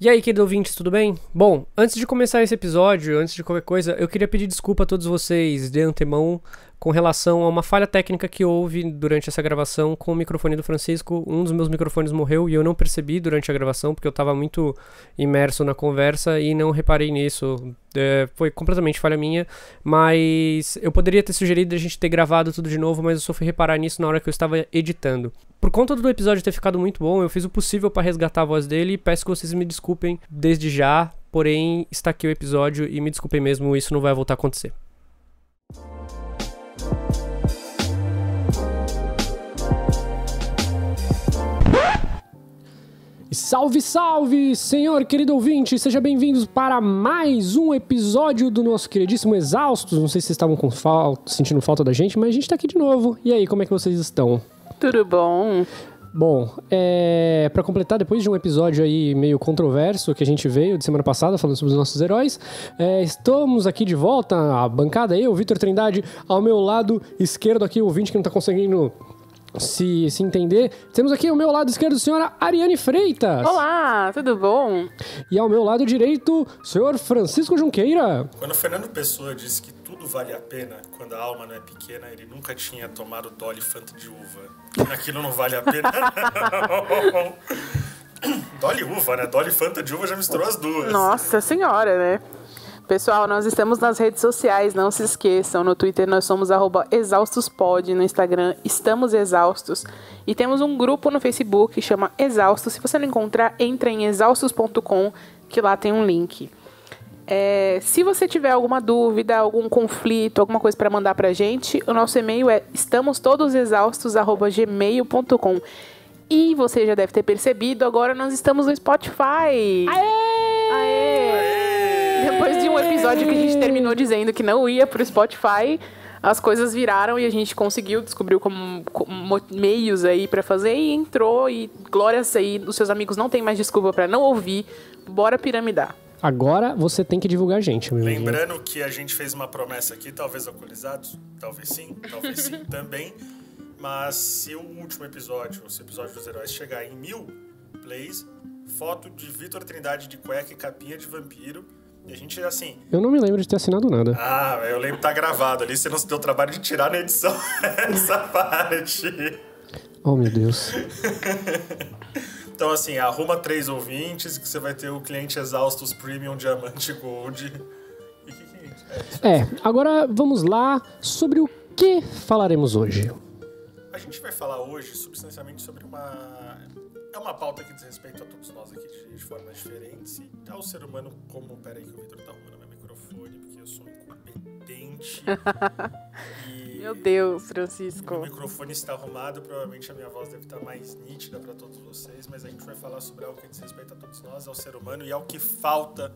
E aí, querido ouvintes, tudo bem? Bom, antes de começar esse episódio, antes de qualquer coisa, eu queria pedir desculpa a todos vocês de antemão com relação a uma falha técnica que houve durante essa gravação com o microfone do Francisco. Um dos meus microfones morreu e eu não percebi durante a gravação porque eu estava muito imerso na conversa e não reparei nisso. Foi completamente falha minha, mas eu poderia ter sugerido a gente ter gravado tudo de novo, mas eu só fui reparar nisso na hora que eu estava editando. Por conta do episódio ter ficado muito bom, eu fiz o possível para resgatar a voz dele e peço que vocês me desculpem desde já, porém está aqui o episódio e me desculpem mesmo, isso não vai voltar a acontecer. Salve, salve, senhor querido ouvinte, seja bem-vindos para mais um episódio do nosso queridíssimo Exaustos. Não sei se vocês estavam sentindo falta da gente, mas a gente tá aqui de novo. E aí, como é que vocês estão? Tudo bom? Bom, pra completar, depois de um episódio aí meio controverso que a gente veio de semana passada falando sobre os nossos heróis, estamos aqui de volta, a bancada eu, Vitor Trindade, ao meu lado esquerdo aqui, o ouvinte que não tá conseguindo se entender. Temos aqui ao meu lado esquerdo a senhora Ariane Freitas. Olá, tudo bom? E ao meu lado direito, o senhor Francisco Junqueira. Quando o Fernando Pessoa disse que tudo vale a pena quando a alma não é pequena, ele nunca tinha tomado Dolly Fanta de uva. Aquilo não vale a pena. Dolly uva, né? Dolly Fanta de uva já misturou as duas. Nossa senhora, né? Pessoal, nós estamos nas redes sociais, não se esqueçam. No Twitter nós somos @exaustospod, no Instagram estamos exaustos. E temos um grupo no Facebook que chama Exaustos. Se você não encontrar, entra em exaustos.com, que lá tem um link. Se você tiver alguma dúvida, algum conflito, alguma coisa para mandar pra gente, o nosso e-mail é estamostodosexaustos@gmail.com. E você já deve ter percebido, agora nós estamos no Spotify. Aê! Aê! Depois de um episódio que a gente terminou dizendo que não ia pro Spotify, as coisas viraram e a gente descobriu como meios aí pra fazer e entrou. E glórias aí, os seus amigos não tem mais desculpa pra não ouvir. Bora piramidar. Agora você tem que divulgar a gente, meu amigo. Lembrando que a gente fez uma promessa aqui, talvez alcoolizados, talvez sim também. Mas se o último episódio, esse episódio dos heróis, chegar em 1000 plays, foto de Vitor Trindade de cueca e capinha de vampiro. E a gente, assim... Eu não me lembro de ter assinado nada. Ah, eu lembro que tá gravado ali. Você não se deu o trabalho de tirar na edição essa parte. Oh, meu Deus. Então, assim, arruma 3 ouvintes que você vai ter o cliente Exaustos Premium Diamante Gold. E que é isso? Agora vamos lá. Sobre o que falaremos hoje? A gente vai falar hoje, substancialmente, sobre uma... É uma pauta que diz respeito a todos nós aqui de formas diferentes e ao ser humano como... Pera aí que o Vitor tá arrumando meu microfone, porque eu sou incompetente. Meu Deus, Francisco. O microfone está arrumado, provavelmente a minha voz deve estar mais nítida para todos vocês, mas a gente vai falar sobre algo que diz respeito a todos nós, ao ser humano e ao que falta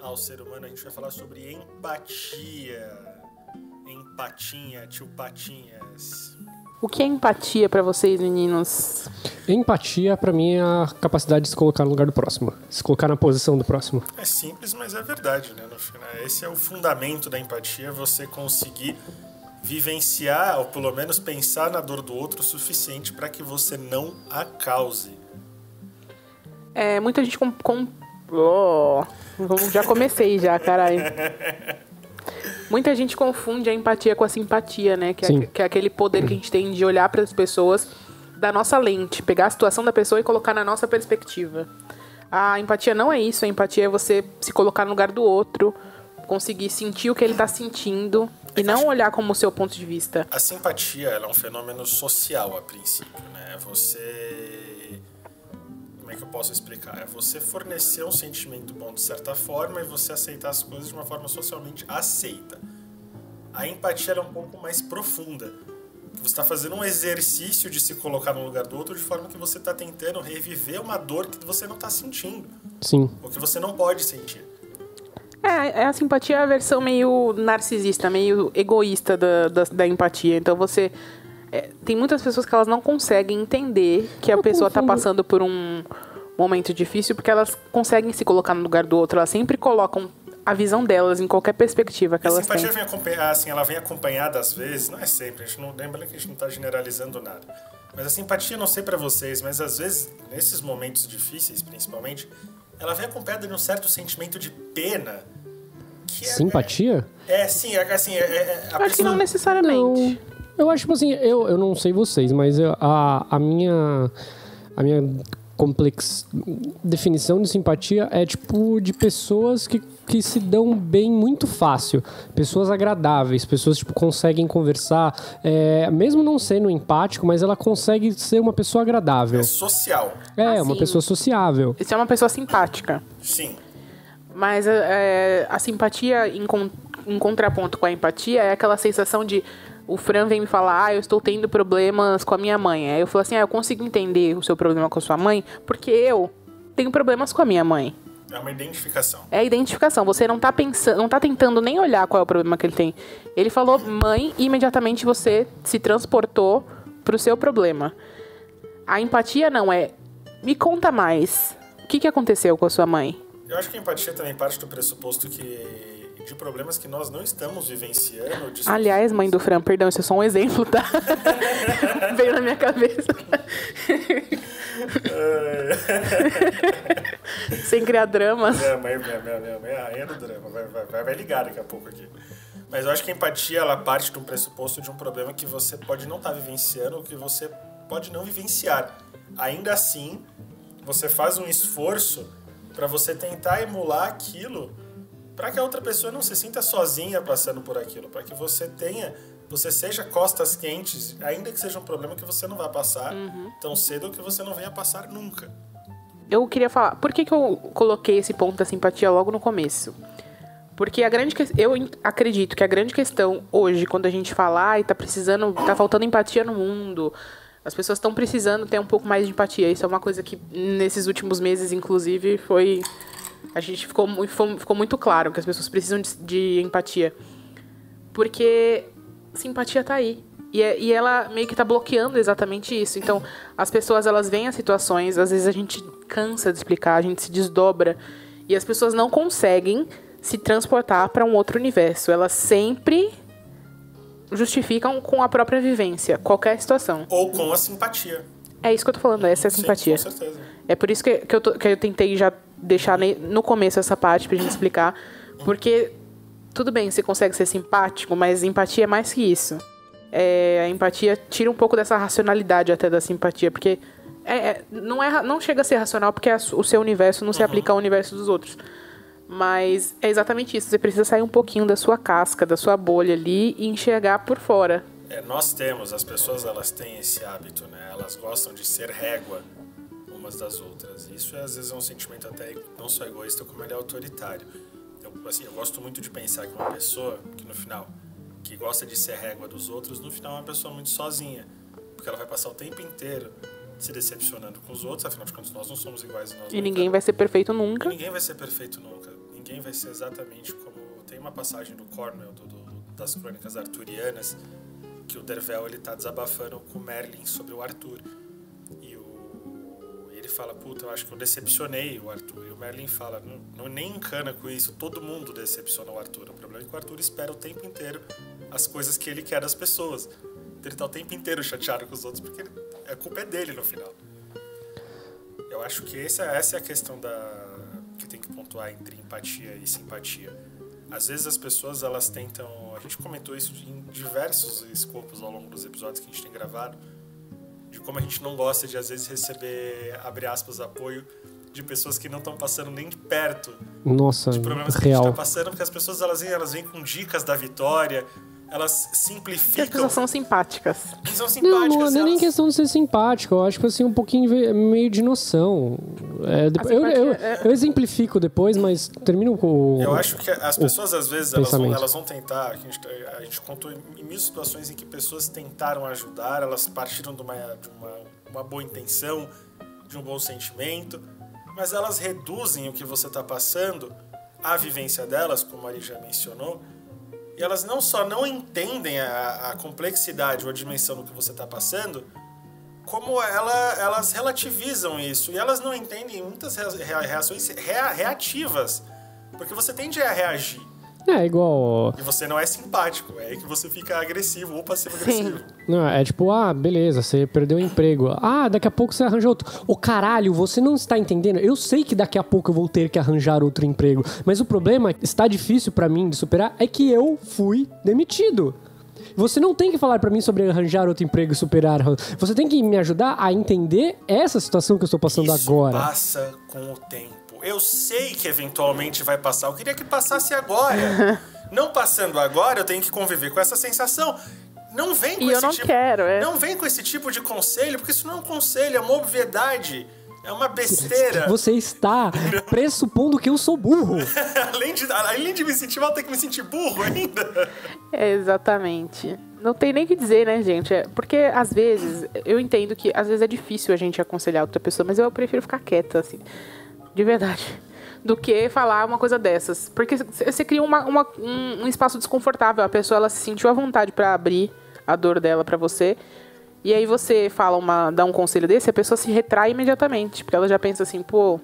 ao ser humano. A gente vai falar sobre empatia. Empatinha, tio Patinhas. O que é empatia pra vocês, meninos? Empatia, pra mim, é a capacidade de se colocar no lugar do próximo. Se colocar na posição do próximo. É simples, mas é verdade, né? No final, esse é o fundamento da empatia, você conseguir vivenciar, ou pelo menos pensar na dor do outro o suficiente para que você não a cause. Muita gente já comecei já, caralho. Muita gente confunde a empatia com a simpatia, né? Que é aquele poder que a gente tem de olhar para as pessoas da nossa lente, pegar a situação da pessoa e colocar na nossa perspectiva. A empatia não é isso. A empatia é você se colocar no lugar do outro, conseguir sentir o que ele está sentindo e não olhar como o seu ponto de vista. A simpatia, ela é um fenômeno social a princípio, né? Como é que eu posso explicar? É você fornecer um sentimento bom de certa forma e você aceitar as coisas de uma forma socialmente aceita. A empatia é um pouco mais profunda. Você está fazendo um exercício de se colocar no lugar do outro de forma que você está tentando reviver uma dor que você não está sentindo. Sim. Ou que você não pode sentir. A simpatia é a versão meio narcisista, meio egoísta da empatia. Então você... tem muitas pessoas que elas não conseguem entender que a pessoa está passando por um momento difícil porque elas conseguem se colocar no lugar do outro. Elas sempre colocam a visão delas em qualquer perspectiva que elas têm. A simpatia ela vem acompanhada às vezes, não é sempre, a gente não lembra que a gente não está generalizando nada. Mas a simpatia, não sei pra vocês, mas às vezes, nesses momentos difíceis, principalmente, ela vem acompanhada de um certo sentimento de pena. Que Simpatia? Sim, assim... Acho que não necessariamente. Não. Eu acho, tipo assim, eu não sei vocês, mas a minha definição de simpatia é, tipo, de pessoas que se dão bem muito fácil. Pessoas agradáveis, pessoas, tipo, conseguem conversar, mesmo não sendo empático, mas ela consegue ser uma pessoa agradável. É social. Uma pessoa sociável. Isso é uma pessoa simpática. Sim. Mas a simpatia, em contraponto com a empatia, é aquela sensação de... O Fran vem me falar, eu estou tendo problemas com a minha mãe. Aí eu falo assim, eu consigo entender o seu problema com a sua mãe, porque eu tenho problemas com a minha mãe. É uma identificação. É a identificação. Você não tá pensando, não tá tentando nem olhar qual é o problema que ele tem. Ele falou mãe e imediatamente você se transportou pro seu problema. A empatia não é... Me conta mais. O que aconteceu com a sua mãe? Eu acho que a empatia também parte do pressuposto de problemas que nós não estamos vivenciando. Aliás, mãe do Fran, perdão, isso é só um exemplo, tá? Veio na minha cabeça. Sem criar dramas. Minha mãe é a rainha do drama. Vai ligar daqui a pouco aqui. Mas eu acho que a empatia, ela parte de um pressuposto de um problema que você pode não estar vivenciando ou que você pode não vivenciar. Ainda assim, você faz um esforço para você tentar emular aquilo, para que a outra pessoa não se sinta sozinha passando por aquilo, para que você seja costas quentes, ainda que seja um problema que você não vai passar tão cedo ou que você não venha passar nunca. Eu queria falar, por que eu coloquei esse ponto da simpatia logo no começo? Porque eu acredito que a grande questão hoje, quando a gente fala, tá faltando empatia no mundo, as pessoas estão precisando ter um pouco mais de empatia. Isso é uma coisa que nesses últimos meses, inclusive, a gente ficou muito claro que as pessoas precisam de empatia. Porque simpatia tá aí. E ela meio que tá bloqueando exatamente isso. Então, as pessoas, elas veem as situações, às vezes a gente cansa de explicar, a gente se desdobra, e as pessoas não conseguem se transportar para um outro universo. Elas sempre justificam com a própria vivência, qualquer situação. Ou com a simpatia. É isso que eu tô falando, essa é a simpatia. Sim, com certeza. É por isso que eu tentei já deixar no começo essa parte pra gente explicar. Porque, tudo bem, você consegue ser simpático, mas empatia é mais que isso. A empatia tira um pouco dessa racionalidade até da simpatia, porque não chega a ser racional porque o seu universo não se aplica ao universo dos outros. Mas é exatamente isso, você precisa sair um pouquinho da sua casca, da sua bolha ali e enxergar por fora. As pessoas, elas têm esse hábito, né? Elas gostam de ser régua umas das outras. Isso às vezes é um sentimento até não só egoísta, como ele é autoritário. Eu gosto muito de pensar que uma pessoa que no final, que gosta de ser régua dos outros, no final é uma pessoa muito sozinha, porque ela vai passar o tempo inteiro se decepcionando com os outros, afinal de contas nós não somos iguais. E ninguém vai ser perfeito nunca. Ninguém vai ser perfeito nunca. Ninguém vai ser exatamente como... Tem uma passagem do Cornwell, das Crônicas Arturianas, que o Dervel, ele tá desabafando com o Merlin sobre o Arthur. E ele fala, eu acho que eu decepcionei o Arthur. E o Merlin fala, não nem encana com isso, todo mundo decepciona o Arthur. O problema é que o Arthur espera o tempo inteiro as coisas que ele quer das pessoas. Ele tá o tempo inteiro chateado com os outros, porque a culpa é dele no final. Eu acho que essa é a questão que tem que pontuar entre empatia e simpatia. Às vezes as pessoas, elas tentam... A gente comentou isso em diversos escopos ao longo dos episódios que a gente tem gravado, de como a gente não gosta de, às vezes, receber, abre aspas, apoio de pessoas que não estão passando nem de perto de problemas que a gente está passando, porque as pessoas, elas vêm com dicas da vitória, elas simplificam. Porque as pessoas são simpáticas. São simpáticas. Não é nem questão de ser simpático. Eu acho que assim, um pouquinho meio de noção. Eu exemplifico depois, mas termino com Eu acho que as pessoas, às vezes, elas vão tentar... A gente contou em mil situações em que pessoas tentaram ajudar, elas partiram de uma boa intenção, de um bom sentimento, mas elas reduzem o que você está passando à vivência delas, como a Ari já mencionou, e elas não só não entendem a complexidade ou a dimensão do que você está passando, como elas relativizam isso. E elas não entendem muitas reações reativas, porque você tende a reagir. É igual... E você não é simpático, é aí que você fica agressivo ou passivo-agressivo. Não, é tipo, beleza, você perdeu o emprego. Daqui a pouco você arranja outro. Caralho, você não está entendendo? Eu sei que daqui a pouco eu vou ter que arranjar outro emprego, mas o problema está difícil pra mim de superar é que eu fui demitido. Você não tem que falar pra mim sobre arranjar outro emprego e superar. Você tem que me ajudar a entender essa situação que eu estou passando agora. Isso passa com o tempo. Eu sei que eventualmente vai passar. Eu queria que passasse agora. Não passando agora, eu tenho que conviver com essa sensação. Não vem com Não vem com esse tipo de conselho, porque isso não é um conselho, é uma obviedade. É uma besteira. Você está pressupondo que eu sou burro. além de me sentir mal, tem que me sentir burro ainda. Exatamente. Não tem nem o que dizer, né, gente? Porque, às vezes, eu entendo que às vezes é difícil a gente aconselhar outra pessoa, mas eu prefiro ficar quieta, assim, de verdade, do que falar uma coisa dessas. Porque você cria um espaço desconfortável. A pessoa, ela se sentiu à vontade pra abrir a dor dela pra você. E aí você dá um conselho desse, a pessoa se retrai imediatamente. Porque ela já pensa assim, pô,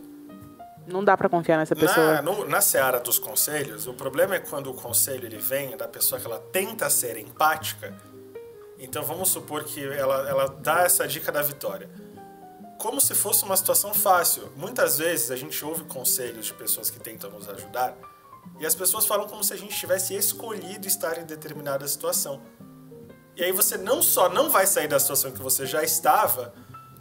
não dá pra confiar nessa pessoa. Na seara dos conselhos, o problema é quando o conselho ele vem da pessoa que ela tenta ser empática. Então vamos supor que ela dá essa dica da vitória. Como se fosse uma situação fácil. Muitas vezes a gente ouve conselhos de pessoas que tentam nos ajudar e as pessoas falam como se a gente tivesse escolhido estar em determinada situação. E aí você não só não vai sair da situação que você já estava,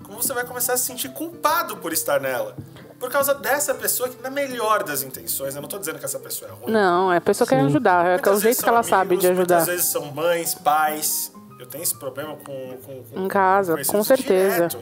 como você vai começar a se sentir culpado por estar nela. Por causa dessa pessoa que, na melhor das intenções, eu não estou dizendo que essa pessoa é ruim. Não, a pessoa quer ajudar, é o jeito que ela sabe de ajudar. Muitas vezes são mães, pais. Eu tenho esse problema com em casa, com certeza. Direto,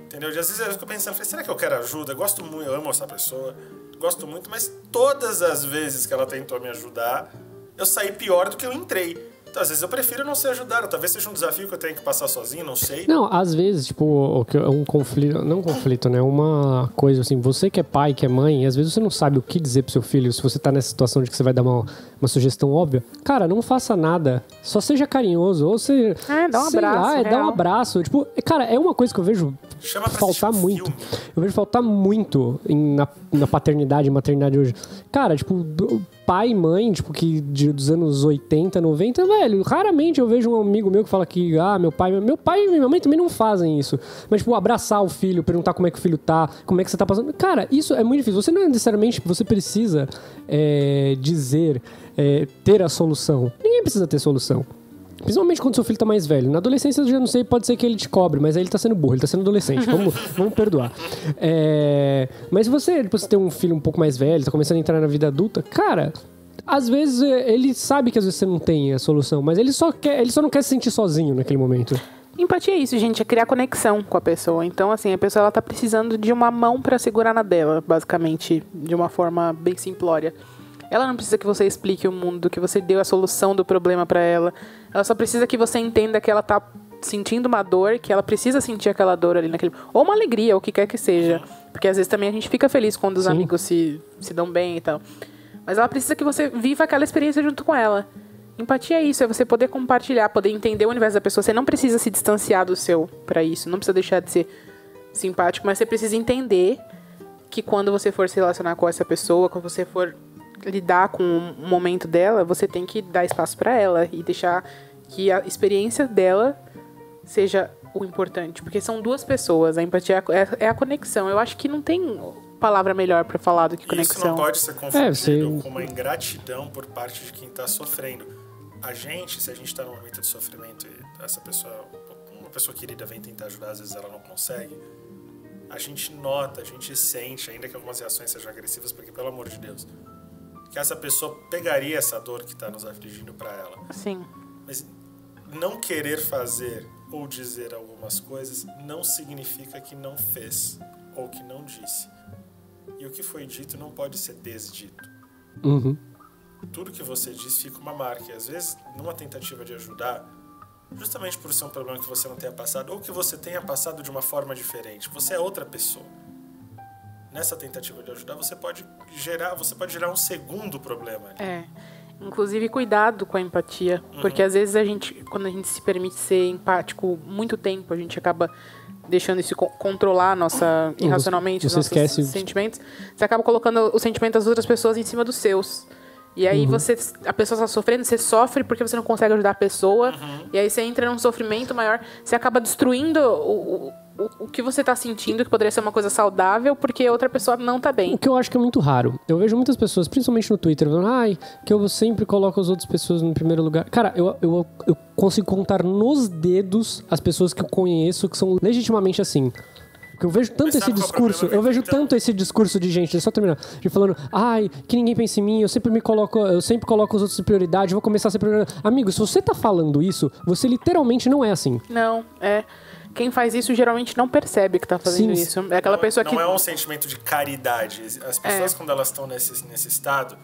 entendeu? Às vezes eu fico pensando, será que eu quero ajuda? Eu gosto muito, eu amo essa pessoa, gosto muito, mas todas as vezes que ela tentou me ajudar, eu saí pior do que eu entrei. Então, às vezes eu prefiro não ser ajudado. Talvez seja um desafio que eu tenha que passar sozinho, não sei. Não, às vezes, tipo, um conflito... Não um conflito, né? Uma coisa assim, você que é pai, que é mãe, às vezes você não sabe o que dizer pro seu filho. Se você tá nessa situação de que você vai dar uma sugestão óbvia. Cara, não faça nada. Só seja carinhoso. Ou você... dá um abraço. Dá um abraço. Tipo, cara, é uma coisa que eu vejo faltar muito. Eu vejo faltar muito na paternidade e maternidade hoje. Cara, tipo... Pai e mãe, tipo, que dos anos 80, 90, velho, raramente eu vejo um amigo meu que fala que, meu pai e minha mãe também não fazem isso. Mas, tipo, abraçar o filho, perguntar como é que o filho tá, como é que você tá passando. Cara, isso é muito difícil. Você não necessariamente, você precisa ter a solução. Ninguém precisa ter solução. Principalmente quando seu filho tá mais velho. Na adolescência, eu já não sei, pode ser que ele te cobre, mas aí ele tá sendo burro, ele tá sendo adolescente. Vamos perdoar. Mas se você tem um filho um pouco mais velho, tá começando a entrar na vida adulta, cara, às vezes ele sabe que às vezes você não tem a solução, mas ele só não quer se sentir sozinho naquele momento. Empatia é isso, gente, é criar conexão com a pessoa. Então, assim, a pessoa ela tá precisando de uma mão pra segurar na dela, basicamente, de uma forma bem simplória. Ela não precisa que você explique o mundo, que você deu a solução do problema pra ela. Ela só precisa que você entenda que ela tá sentindo uma dor, que ela precisa sentir aquela dor ali naquele... Ou uma alegria, ou o que quer que seja. Porque às vezes também a gente fica feliz quando os amigos se dão bem e tal. Mas ela precisa que você viva aquela experiência junto com ela. Empatia é isso, é você poder compartilhar, poder entender o universo da pessoa. Você não precisa se distanciar do seu pra isso. Não precisa deixar de ser simpático, mas você precisa entender que quando você for se relacionar com essa pessoa, quando você for lidar com o momento dela, você tem que dar espaço pra ela e deixar que a experiência dela seja o importante, porque são duas pessoas, a empatia é a conexão. Eu acho que não tem palavra melhor pra falar do que conexão. Isso não pode ser confundido com uma ingratidão por parte de quem tá sofrendo. Se a gente tá num momento de sofrimento e essa pessoa, uma pessoa querida vem tentar ajudar, às vezes ela não consegue, a gente nota, a gente sente, ainda que algumas reações sejam agressivas, porque pelo amor de Deus, que essa pessoa pegaria essa dor que está nos afligindo para ela. Sim. Mas não querer fazer ou dizer algumas coisas não significa que não fez ou que não disse. E o que foi dito não pode ser desdito. Uhum. Tudo que você diz fica uma marca. E às vezes, numa tentativa de ajudar, justamente por ser um problema que você não tenha passado, ou que você tenha passado de uma forma diferente, você é outra pessoa. Nessa tentativa de ajudar, você pode gerar um segundo problema. Inclusive, cuidado com a empatia. Porque às vezes quando a gente se permite ser empático muito tempo, a gente acaba deixando isso controlar irracionalmente os nossos sentimentos. Você acaba colocando o sentimento das outras pessoas em cima dos seus. E aí a pessoa está sofrendo, você sofre porque você não consegue ajudar a pessoa. E aí você entra num sofrimento maior. Você acaba destruindo o que você tá sentindo, que poderia ser uma coisa saudável, porque outra pessoa não tá bem. O que eu acho que é muito raro. Eu vejo muitas pessoas, principalmente no Twitter, falando, que eu sempre coloco as outras pessoas no primeiro lugar. Cara, eu consigo contar nos dedos as pessoas que eu conheço que são legitimamente assim. Porque eu vejo tanto esse discurso, tanto esse discurso de gente, só terminar, de falando, que ninguém pense em mim, eu sempre coloco os outros em prioridade, vou começar a ser prioridade. Amigo, se você tá falando isso, você literalmente não é assim. Não, quem faz isso geralmente não percebe que tá fazendo isso. É aquela pessoa que... Não é um sentimento de caridade. As pessoas, quando elas estão nesse estado,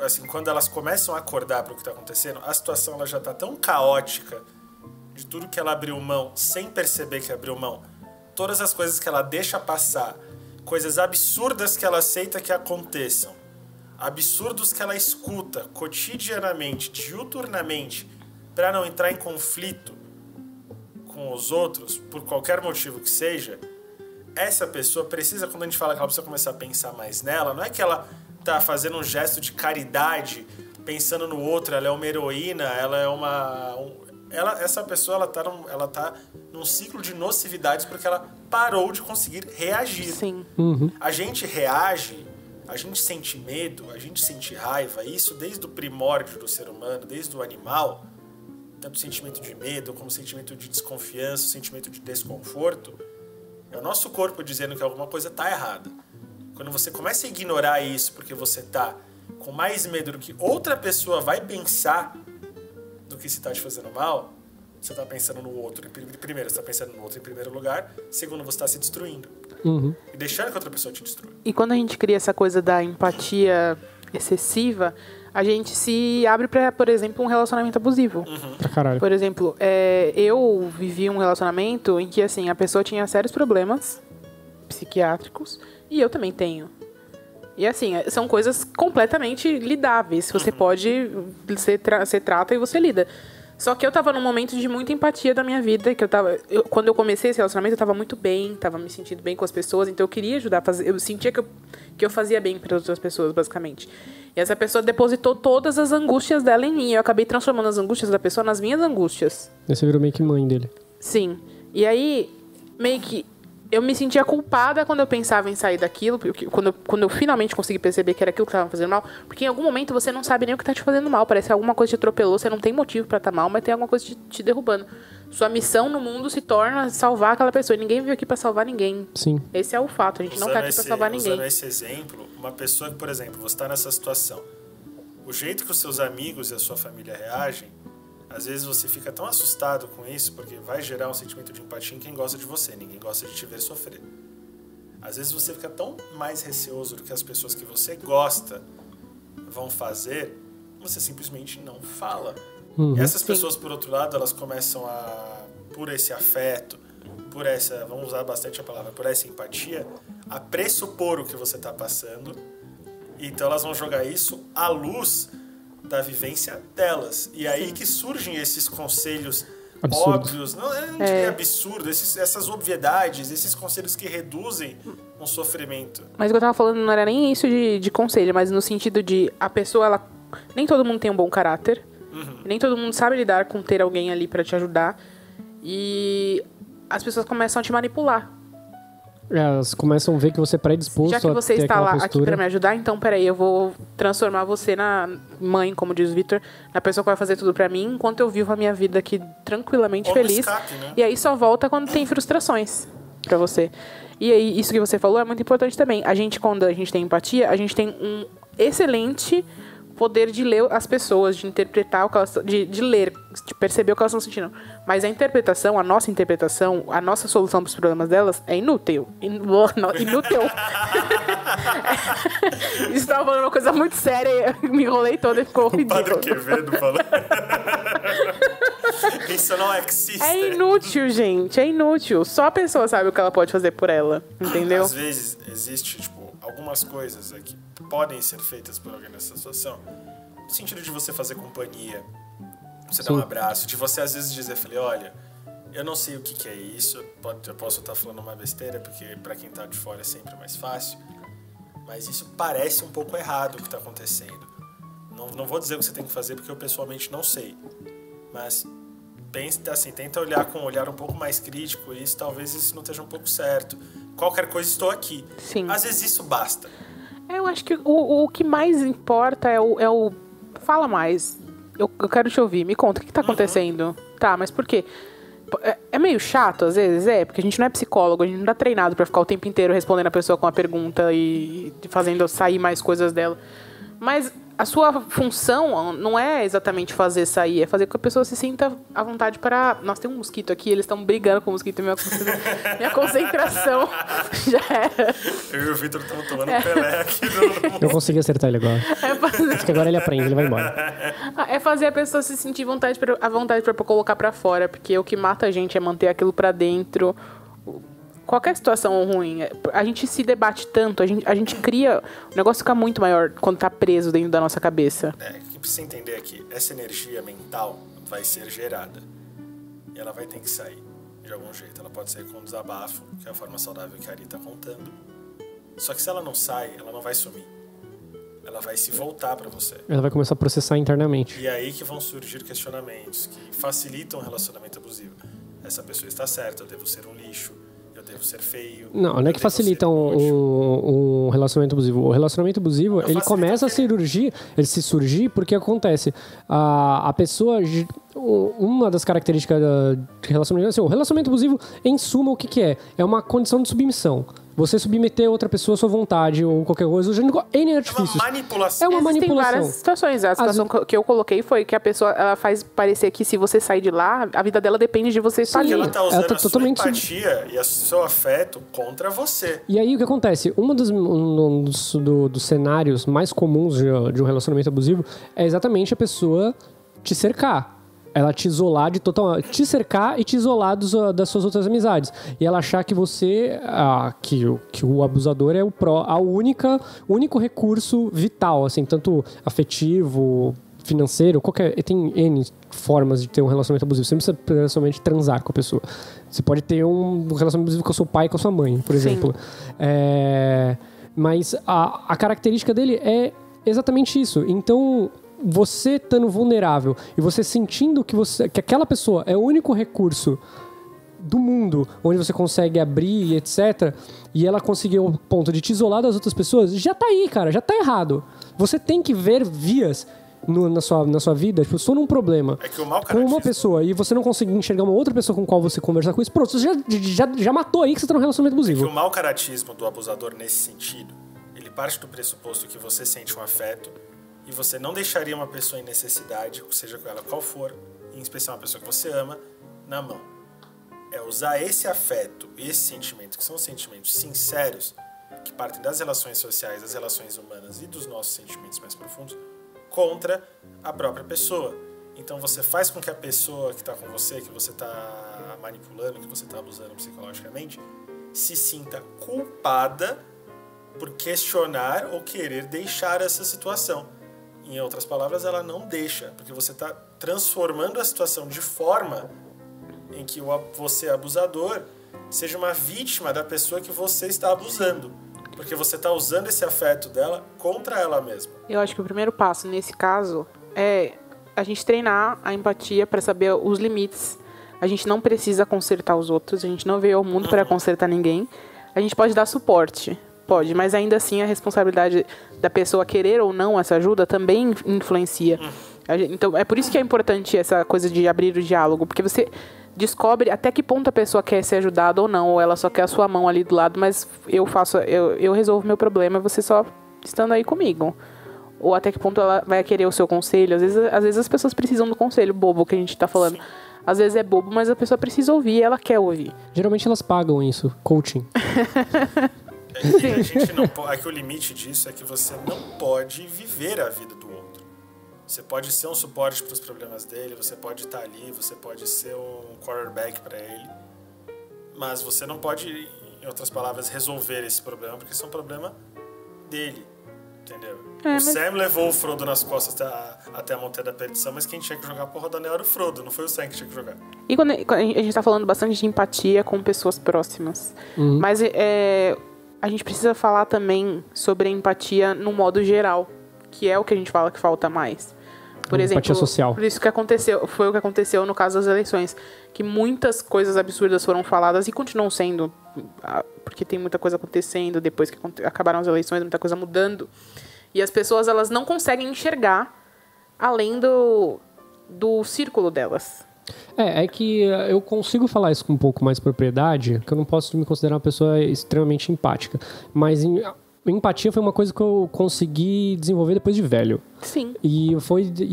assim, quando elas começam a acordar para o que tá acontecendo, a situação ela já tá tão caótica de tudo que ela abriu mão, sem perceber que abriu mão. Todas as coisas que ela deixa passar, coisas absurdas que ela aceita que aconteçam, absurdos que ela escuta cotidianamente, diuturnamente, para não entrar em conflito com os outros, por qualquer motivo que seja, essa pessoa precisa, quando a gente fala que ela precisa começar a pensar mais nela, não é que ela tá fazendo um gesto de caridade, pensando no outro, ela é uma heroína, ela é essa pessoa, ela tá num ciclo de nocividades porque ela parou de conseguir reagir. Sim. A gente reage, a gente sente medo, a gente sente raiva, isso desde o primórdio do ser humano, desde o animal, tanto o sentimento de medo como o sentimento de desconfiança, o sentimento de desconforto, é o nosso corpo dizendo que alguma coisa tá errada. Quando você começa a ignorar isso porque você tá com mais medo do que outra pessoa vai pensar do que se tá te fazendo mal, você tá pensando no outro. Primeiro, você tá pensando no outro em primeiro lugar. Segundo, você tá se destruindo. E deixando que outra pessoa te destrua. E quando a gente cria essa coisa da empatia excessiva, a gente se abre pra, por exemplo, um relacionamento abusivo. Pra caralho. Por exemplo, eu vivi um relacionamento em que, assim, a pessoa tinha sérios problemas psiquiátricos e eu também tenho. E, assim, são coisas completamente lidáveis. Você pode... Você trata e você lida. Só que eu tava num momento de muita empatia da minha vida, que quando eu comecei esse relacionamento, eu tava muito bem, tava me sentindo bem com as pessoas, então eu queria ajudar a fazer... Eu sentia que eu fazia bem para outras pessoas, basicamente. E essa pessoa depositou todas as angústias dela em mim. Eu acabei transformando as angústias da pessoa nas minhas angústias. E você virou meio que mãe dele. Sim. E aí, meio que... Eu me sentia culpada quando eu pensava em sair daquilo, quando eu finalmente consegui perceber que era aquilo que estava me fazendo mal, porque em algum momento você não sabe nem o que está te fazendo mal, parece que alguma coisa te atropelou, você não tem motivo para estar mal, mas tem alguma coisa te derrubando. Sua missão no mundo se torna salvar aquela pessoa, e ninguém veio aqui para salvar ninguém. Sim. Esse é o fato, a gente não está aqui para salvar ninguém. Usando esse exemplo, uma pessoa que, por exemplo, você está nessa situação, o jeito que os seus amigos e a sua família reagem, às vezes você fica tão assustado com isso, porque vai gerar um sentimento de empatia em quem gosta de você, ninguém gosta de te ver sofrer. Às vezes você fica tão mais receoso do que as pessoas que você gosta vão fazer, você simplesmente não fala. E essas pessoas, por outro lado, elas começam por esse afeto, por essa, vamos usar bastante a palavra, por essa empatia, a pressupor o que você está passando. Então elas vão jogar isso à luz da vivência delas. E aí que surgem esses conselhos óbvios, não é absurdo, essas obviedades, esses conselhos que reduzem um sofrimento. Mas o que eu tava falando não era nem isso de conselho, mas no sentido de a pessoa, nem todo mundo tem um bom caráter, nem todo mundo sabe lidar com ter alguém ali pra te ajudar, e as pessoas começam a te manipular. Elas começam a ver que você é predisposto a ter aquela postura. Já que você está lá aqui pra me ajudar, então peraí, eu vou transformar você na mãe, como diz o Victor, na pessoa que vai fazer tudo pra mim, enquanto eu vivo a minha vida aqui tranquilamente, feliz. Escape, né? E aí só volta quando tem frustrações pra você. E aí, isso que você falou é muito importante também. Quando a gente tem empatia, a gente tem um excelente poder de ler as pessoas, de interpretar o que elas... De ler, de perceber o que elas estão sentindo. Mas a nossa solução para os problemas delas é inútil. Inútil. Estava falando uma coisa muito séria, me enrolei toda e ficou ridículo. O Padre Quevedo falou. Isso não existe. É inútil, gente. É inútil. Só a pessoa sabe o que ela pode fazer por ela. Entendeu? Às vezes existe, algumas coisas que podem ser feitas por alguém nessa situação, no sentido de você fazer companhia, você dar um abraço, de você às vezes dizer, olha, eu não sei o que é isso, eu posso estar falando uma besteira, porque pra quem tá de fora é sempre mais fácil, mas isso parece um pouco errado o que tá acontecendo. Não vou dizer o que você tem que fazer porque eu pessoalmente não sei. Mas tenta olhar com um olhar um pouco mais crítico e talvez isso não esteja um pouco certo. Qualquer coisa, estou aqui. Sim. Às vezes isso basta. Eu acho que o que mais importa é o... Fala mais. Eu quero te ouvir. Me conta, o que tá acontecendo? Tá, mas por quê? É meio chato, às vezes, porque a gente não é psicólogo, a gente não tá treinado pra ficar o tempo inteiro respondendo a pessoa com uma pergunta e fazendo sair mais coisas dela. Mas a sua função não é exatamente fazer sair, é fazer com que a pessoa se sinta à vontade para... Nossa, tem um mosquito aqui, eles estão brigando com o mosquito, minha concentração já era. Eu e o Vitor estamos tomando Pelé aqui no... Eu consegui acertar ele agora. Acho que agora ele aprende, ele vai embora. É fazer a pessoa se sentir à vontade para colocar para fora, porque o que mata a gente é manter aquilo para dentro. Qualquer situação ruim, a gente se debate tanto, a gente cria... O negócio fica muito maior quando tá preso dentro da nossa cabeça. O que precisa entender é que essa energia mental vai ser gerada. E ela vai ter que sair de algum jeito. Ela pode sair com um desabafo, que é a forma saudável que a Ari tá contando. Só que se ela não sai, ela não vai sumir. Ela vai se voltar para você. Ela vai começar a processar internamente. E é aí que vão surgir questionamentos que facilitam o relacionamento abusivo. Essa pessoa está certa, eu devo ser um lixo. Eu devo ser feio. Não é que facilita um relacionamento abusivo. O relacionamento abusivo, ele começa a se surgir porque acontece. A pessoa... Uma das características de relacionamento... Assim, o relacionamento abusivo, em suma, o que é? É uma condição de submissão. Você submeter outra pessoa à sua vontade ou qualquer coisa, N artifícios. É uma manipulação. É uma manipulação. Tem várias situações. A situação que eu coloquei foi que a pessoa ela faz parecer que se você sair de lá, a vida dela depende de você estar ali. Ela tá usando a sua empatia e o seu afeto contra você. E aí o que acontece? Um dos cenários mais comuns de um relacionamento abusivo é exatamente a pessoa te cercar. Ela te isolar te cercar e te isolar das suas outras amizades. E ela achar que você, que o abusador é o único recurso vital, assim, tanto afetivo, financeiro, tem N formas de ter um relacionamento abusivo. Você não precisa somente transar com a pessoa. Você pode ter um relacionamento abusivo com o seu pai e com a sua mãe, por exemplo. Mas a característica dele é exatamente isso. Então, você estando vulnerável e você sentindo que aquela pessoa é o único recurso do mundo onde você consegue abrir, etc., e ela conseguiu o ponto de te isolar das outras pessoas, já tá aí, cara, já tá errado. Você tem que ver vias na sua vida, tipo, estou num problema com uma pessoa e você não consegue enxergar uma outra pessoa com qual você conversar com isso, pronto, você já matou aí que você tá num relacionamento abusivo. O mau caratismo do abusador nesse sentido, ele parte do pressuposto que você sente um afeto e você não deixaria uma pessoa em necessidade, seja com ela qual for, em especial uma pessoa que você ama, na mão. É usar esse afeto e esse sentimento, que são sentimentos sinceros, que partem das relações sociais, das relações humanas e dos nossos sentimentos mais profundos, contra a própria pessoa. Então você faz com que a pessoa que está com você, que você está manipulando, que você está abusando psicologicamente, se sinta culpada por questionar ou querer deixar essa situação. Em outras palavras, ela não deixa, porque você está transformando a situação de forma em que você, abusador, seja uma vítima da pessoa que você está abusando. Porque você está usando esse afeto dela contra ela mesma. Eu acho que o primeiro passo, nesse caso, é a gente treinar a empatia para saber os limites. A gente não precisa consertar os outros, a gente não veio ao mundo para consertar ninguém. A gente pode dar suporte. Pode, mas ainda assim a responsabilidade da pessoa querer ou não essa ajuda também influencia. Então, é por isso que é importante essa coisa de abrir o diálogo, porque você descobre até que ponto a pessoa quer ser ajudada ou não, ou ela só quer a sua mão ali do lado, mas eu resolvo meu problema, você só estando aí comigo. Ou até que ponto ela vai querer o seu conselho. Às vezes as pessoas precisam do conselho bobo que a gente tá falando. Sim. Às vezes é bobo, mas a pessoa precisa ouvir e ela quer ouvir. Geralmente elas pagam isso, coaching. Aqui o limite disso é que você não pode viver a vida do outro. Você pode ser um suporte para os problemas dele, você pode estar ali, você pode ser um quarterback para ele, mas você não pode, em outras palavras, resolver esse problema, porque isso é um problema dele, entendeu? Sam levou o Frodo nas costas até a Montanha da Perdição, mas quem tinha que jogar a porra do anel era o Frodo, não foi o Sam que tinha que jogar. E quando a gente tá falando bastante de empatia com pessoas próximas, mas a gente precisa falar também sobre a empatia no modo geral. que é o que a gente fala que falta mais. Por Empatia exemplo, social. por isso que aconteceu, foi o que aconteceu no caso das eleições, que muitas coisas absurdas foram faladas e continuam sendo, porque tem muita coisa acontecendo depois que acabaram as eleições, muita coisa mudando, e as pessoas elas não conseguem enxergar além do círculo delas. É que eu consigo falar isso com um pouco mais de propriedade, que eu não posso me considerar uma pessoa extremamente empática, mas empatia foi uma coisa que eu consegui desenvolver depois de velho. Sim. E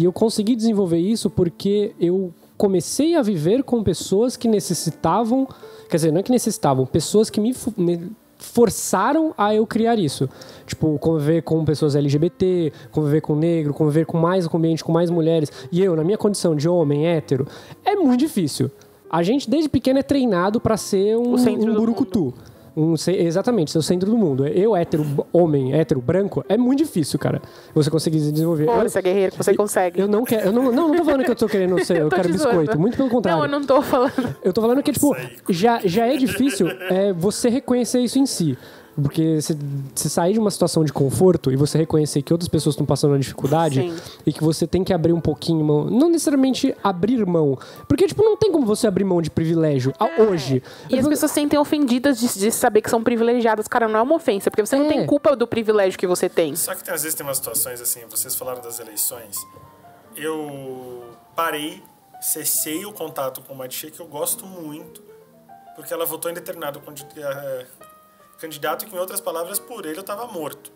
eu consegui desenvolver isso porque eu comecei a viver com pessoas que necessitavam... Quer dizer, não é que necessitavam, pessoas que me forçaram a eu criar isso. Tipo, conviver com pessoas LGBT, conviver com negro, conviver com mais ambiente, com mais mulheres. E eu, na minha condição de homem hétero, é muito difícil. A gente, desde pequeno, é treinado pra ser um burucutu. Exatamente, ser o centro do mundo. Eu, homem hétero, branco, é muito difícil, cara. Você conseguir desenvolver. Olha, você é guerreiro, você consegue. Eu não quero. Não tô falando que eu tô querendo ser, eu quero biscoito. Muito pelo contrário. Não, eu não tô falando. Eu tô falando que, tipo, já é difícil você reconhecer isso em si. Porque você sair de uma situação de conforto e você reconhecer que outras pessoas estão passando uma dificuldade. Sim. E que você tem que abrir um pouquinho mão. Não necessariamente abrir mão. Porque, tipo, não tem como você abrir mão de privilégio hoje. E as pessoas se sentem ofendidas de saber que são privilegiadas. Cara, não é uma ofensa, porque você não tem culpa do privilégio que você tem. Só que às vezes tem umas situações assim, vocês falaram das eleições. Eu parei, cessei o contato com uma tia que eu gosto muito, porque ela votou em determinado candidato que, em outras palavras, por ele eu tava morto.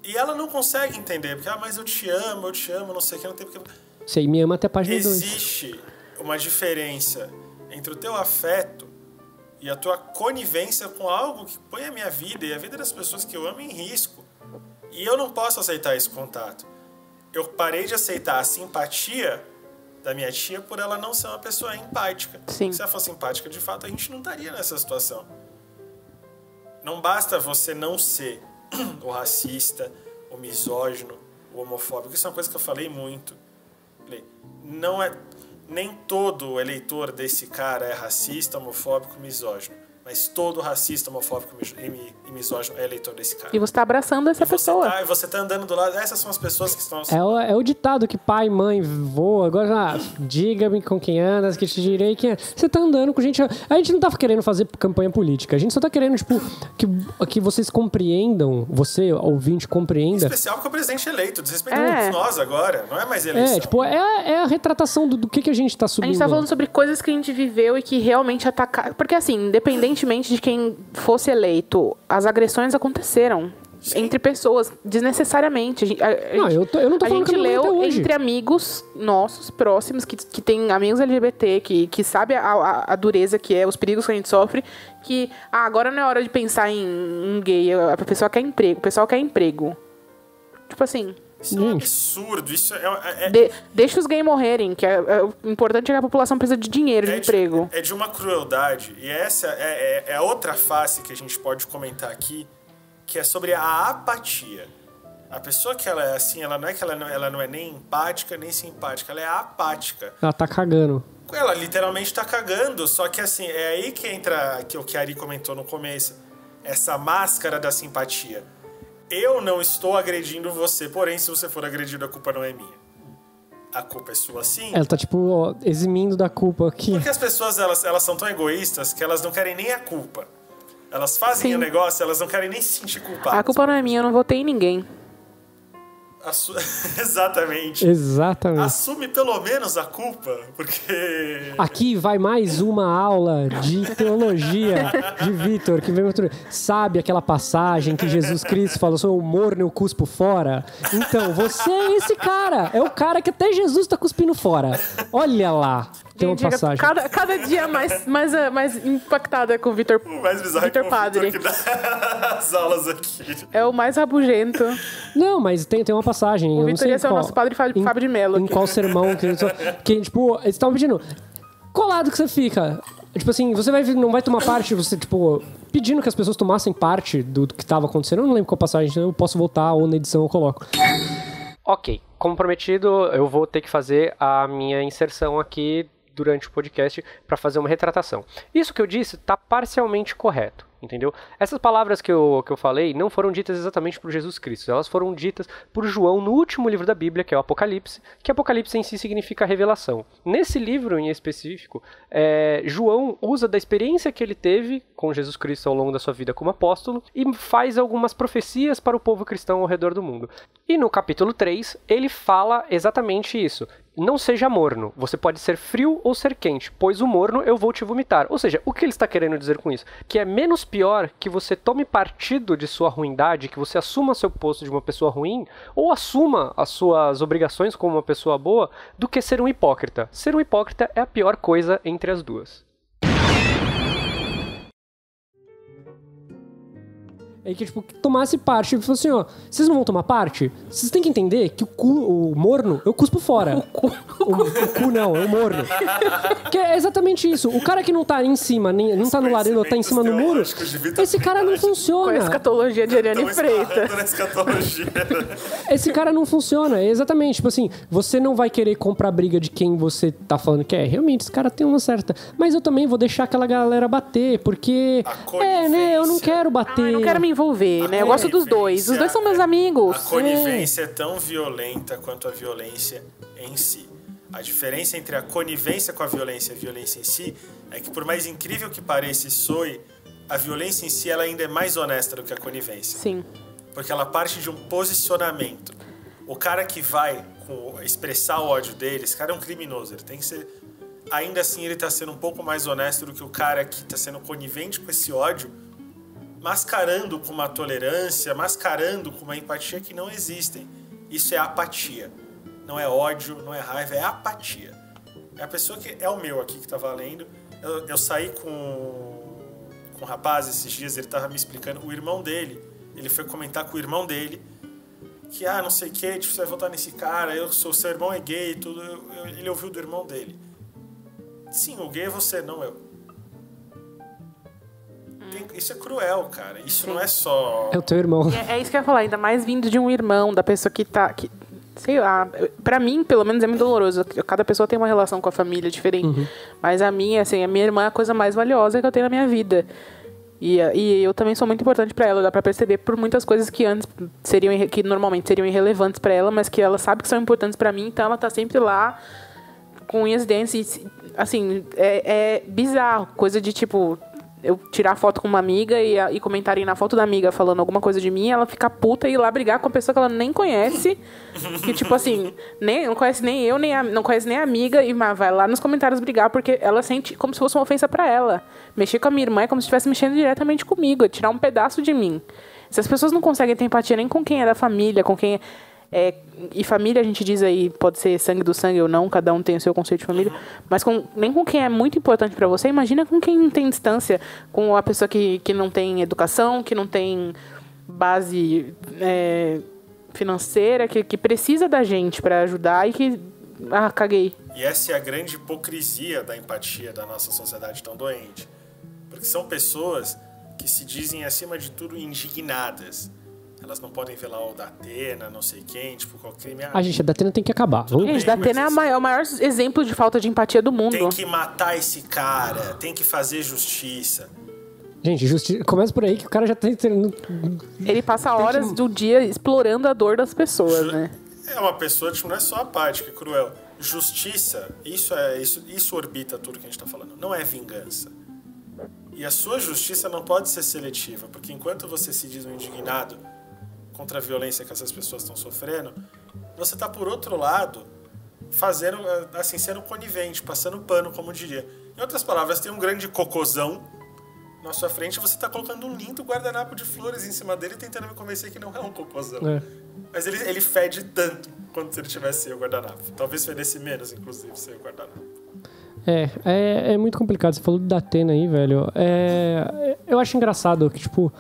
E ela não consegue entender, porque, mas eu te amo, não sei o que, não tem porque... Você me ama até a página 2. Existe uma diferença entre o teu afeto e a tua conivência com algo que põe a minha vida e a vida das pessoas que eu amo em risco. E eu não posso aceitar esse contato. Eu parei de aceitar a simpatia da minha tia por ela não ser uma pessoa empática. Sim. Se ela fosse empática, de fato, a gente não estaria nessa situação. Não basta você não ser o racista, o misógino, o homofóbico. Isso é uma coisa que eu falei muito. Não é, nem todo eleitor desse cara é racista, homofóbico, misógino. Mas todo racista, homofóbico e misógino é eleitor desse cara. E você tá abraçando essa pessoa. Você tá andando do lado... Essas são as pessoas que estão... É o ditado que pai, mãe, vô... Agora, diga-me com quem andas, que te direi quem é. Você tá andando com gente... A gente não tá querendo fazer campanha política. A gente só tá querendo, tipo, que vocês compreendam, você, ouvinte, compreenda... Em especial porque o presidente é eleito. Desrespeitando nós agora. Não é mais eleição. É a retratação do que a gente tá subindo. A gente tá falando sobre coisas que a gente viveu e que realmente atacaram... Porque, assim, independentemente de quem fosse eleito, as agressões aconteceram. Sim. Entre pessoas, desnecessariamente. Eu não tô falando que leu entre amigos nossos, próximos, que tem amigos LGBT, que sabe a dureza que é, os perigos que a gente sofre, que agora não é hora de pensar em gay, a pessoa quer emprego, o pessoal quer emprego. Tipo assim... Isso é um absurdo. Isso deixa os gays morrerem, que o importante é que a população precisa de dinheiro, de emprego. É de uma crueldade. E essa é a outra face que a gente pode comentar aqui, que é sobre a apatia. A pessoa que ela é assim, ela não é nem empática, nem simpática. Ela é apática. Ela tá cagando. Ela literalmente tá cagando. Só que assim, é aí que entra o que a Ari comentou no começo. Essa máscara da simpatia. Eu não estou agredindo você, porém, se você for agredido, a culpa não é minha. A culpa é sua, sim. Ela tá, tipo, eximindo da culpa aqui. Porque as pessoas, elas são tão egoístas que elas não querem nem a culpa. Elas fazem o negócio, elas não querem nem se sentir culpadas. A culpa não é minha, eu não votei em ninguém. Exatamente. Assume pelo menos a culpa, porque... Aqui vai mais uma aula de teologia de Vitor, que vem outro... Sabe aquela passagem que Jesus Cristo falou sobre o morno e o cuspo fora? Então, você é esse cara. É o cara que até Jesus tá cuspindo fora. Olha lá. Tem uma passagem. Cada dia mais impactada com o Vitor. O mais bizarro Vitor Padre. Que dá as aulas aqui. É o mais rabugento. Não, mas tem uma passagem. O Vitor ia ser o nosso padre Fábio de Mello. Em qual sermão que tipo, eles estavam pedindo. Qual lado que você fica? Tipo assim, você não vai tomar parte, você, tipo, pedindo que as pessoas tomassem parte do que estava acontecendo. Eu não lembro qual passagem, eu posso voltar ou na edição eu coloco. Ok, como prometido, eu vou ter que fazer a minha inserção aqui durante o podcast para fazer uma retratação. Isso que eu disse está parcialmente correto, entendeu? Essas palavras que eu falei não foram ditas exatamente por Jesus Cristo, elas foram ditas por João no último livro da Bíblia, que é o Apocalipse, que Apocalipse em si significa revelação. Nesse livro em específico, João usa da experiência que ele teve com Jesus Cristo ao longo da sua vida como apóstolo e faz algumas profecias para o povo cristão ao redor do mundo. E no capítulo 3, ele fala exatamente isso. Não seja morno, você pode ser frio ou ser quente, pois o morno eu vou te vomitar. Ou seja, o que ele está querendo dizer com isso? Que é menos pior que você tome partido de sua ruindade, que você assuma seu posto de uma pessoa ruim, ou assuma as suas obrigações como uma pessoa boa, do que ser um hipócrita. Ser um hipócrita é a pior coisa entre as duas. Aí que, tipo, tomasse parte. Tipo, falou assim, ó, vocês não vão tomar parte? Vocês têm que entender que o morno, eu cuspo fora. O cu não, é o morno. Que é exatamente isso. O cara que não tá em cima, nem, não tá no lado, ele tá em cima do muro, esse cara não funciona. Com a escatologia de Ariane Freitas. Esse cara não funciona, exatamente. Tipo assim, você não vai querer comprar briga de quem você tá falando que é. Realmente, esse cara tem uma certa... Mas eu também vou deixar aquela galera bater, porque... né, eu não quero bater. Eu não quero me envolver, né? Eu gosto dos dois. Os dois são meus amigos. A conivência é tão violenta quanto a violência em si. A diferença entre a conivência com a violência e a violência em si é que, por mais incrível que pareça e soe, a violência em si ela ainda é mais honesta do que a conivência. Sim. Porque ela parte de um posicionamento. O cara que vai expressar o ódio dele, esse cara é um criminoso. Ele tem que ser... Ainda assim, ele está sendo um pouco mais honesto do que o cara que está sendo conivente com esse ódio, mascarando com uma tolerância, mascarando com uma empatia que não existem. Isso é apatia. Não é ódio, não é raiva, é apatia. É a pessoa que... É o meu aqui que tá valendo. Eu saí com um rapaz esses dias, ele tava me explicando. O irmão dele, ele foi comentar com o irmão dele que, não sei o que, tipo, você vai votar nesse cara, seu irmão é gay e tudo. Ele ouviu do irmão dele. Sim, o gay é você, não eu. Isso é cruel, cara. Isso não é só... É o teu irmão. É isso que eu ia falar, ainda mais vindo de um irmão, da pessoa que tá... sei lá, pra mim, pelo menos, é muito doloroso. Cada pessoa tem uma relação com a família diferente. Uhum. Mas a minha irmã é a coisa mais valiosa que eu tenho na minha vida. E eu também sou muito importante pra ela. Dá pra perceber por muitas coisas que antes que normalmente seriam irrelevantes pra ela, mas que ela sabe que são importantes pra mim, então ela tá sempre lá com unhas e dentes. Assim, é bizarro. Coisa de, tipo... eu tirar foto com uma amiga e comentarem na foto da amiga falando alguma coisa de mim, ela ficar puta e ir lá brigar com uma pessoa que ela nem conhece, que tipo assim, não conhece nem eu, não conhece nem a amiga, e vai lá nos comentários brigar, porque ela sente como se fosse uma ofensa pra ela. Mexer com a minha irmã é como se estivesse mexendo diretamente comigo, é tirar um pedaço de mim. Se as pessoas não conseguem ter empatia nem com quem é da família, com quem e família, a gente diz aí, pode ser sangue do sangue ou não, cada um tem o seu conceito de família, mas nem com quem é muito importante pra você, imagina com quem não tem distância, com a pessoa que não tem educação, que não tem base financeira, que precisa da gente pra ajudar e que... caguei. E essa é a grande hipocrisia da empatia da nossa sociedade tão doente. Porque são pessoas que se dizem, acima de tudo, indignadas. Elas não podem ver lá o Datena, não sei quem, tipo, qual crime... A gente, a Datena tem que acabar. Gente, Datena é o maior exemplo de falta de empatia do mundo. Tem que matar esse cara, tem que fazer justiça. Gente, começa por aí que o cara já tá... Ele passa horas do dia explorando a dor das pessoas, né? É uma pessoa, tipo, não é só apática, é cruel. Justiça, isso orbita tudo que a gente tá falando. Não é vingança. E a sua justiça não pode ser seletiva, porque enquanto você se diz um indignado contra a violência que essas pessoas estão sofrendo, você tá, por outro lado, fazendo, assim, sendo conivente, passando pano, como diria. Em outras palavras, tem um grande cocôzão na sua frente e você tá colocando um lindo guardanapo de flores em cima dele, tentando me convencer que não é um cocôzão. Mas ele fede tanto quanto se ele tivesse o guardanapo. Talvez fedesse menos, inclusive, sem o guardanapo. É muito complicado. Você falou do Datena aí, velho. Eu acho engraçado que, tipo,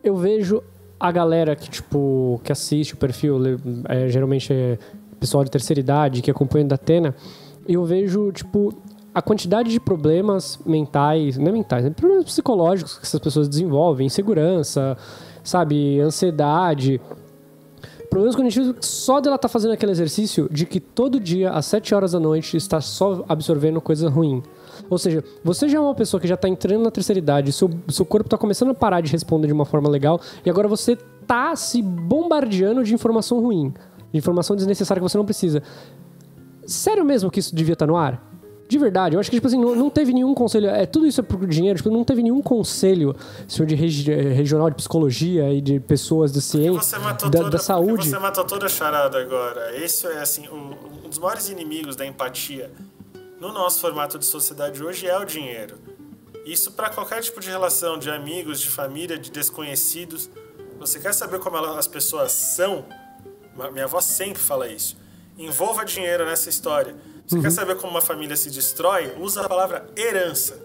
eu vejo a galera que, tipo, que assiste o perfil, geralmente é pessoal de terceira idade, que acompanha o Datena, e eu vejo, tipo, a quantidade de problemas mentais, não é mentais, problemas psicológicos que essas pessoas desenvolvem, insegurança, sabe, ansiedade. Problemas cognitivos só dela estar fazendo aquele exercício de que todo dia, às 7 horas da noite, está só absorvendo coisa ruim. Ou seja, você já é uma pessoa que já está entrando na terceira idade, seu corpo está começando a parar de responder de uma forma legal, e agora você está se bombardeando de informação ruim, de informação desnecessária que você não precisa. Sério mesmo que isso devia estar no ar? De verdade, eu acho que, tipo assim, não teve nenhum conselho. Tudo isso é por dinheiro, tipo, não teve nenhum conselho, senhor de regional de psicologia e de pessoas da ciência, da saúde. Você matou toda a charada agora. Esse é, assim, um dos maiores inimigos da empatia no nosso formato de sociedade hoje é o dinheiro. Isso para qualquer tipo de relação, de amigos, de família, de desconhecidos. Você quer saber como as pessoas são? Minha avó sempre fala isso. Envolva dinheiro nessa história. Você quer saber como uma família se destrói? Usa a palavra herança.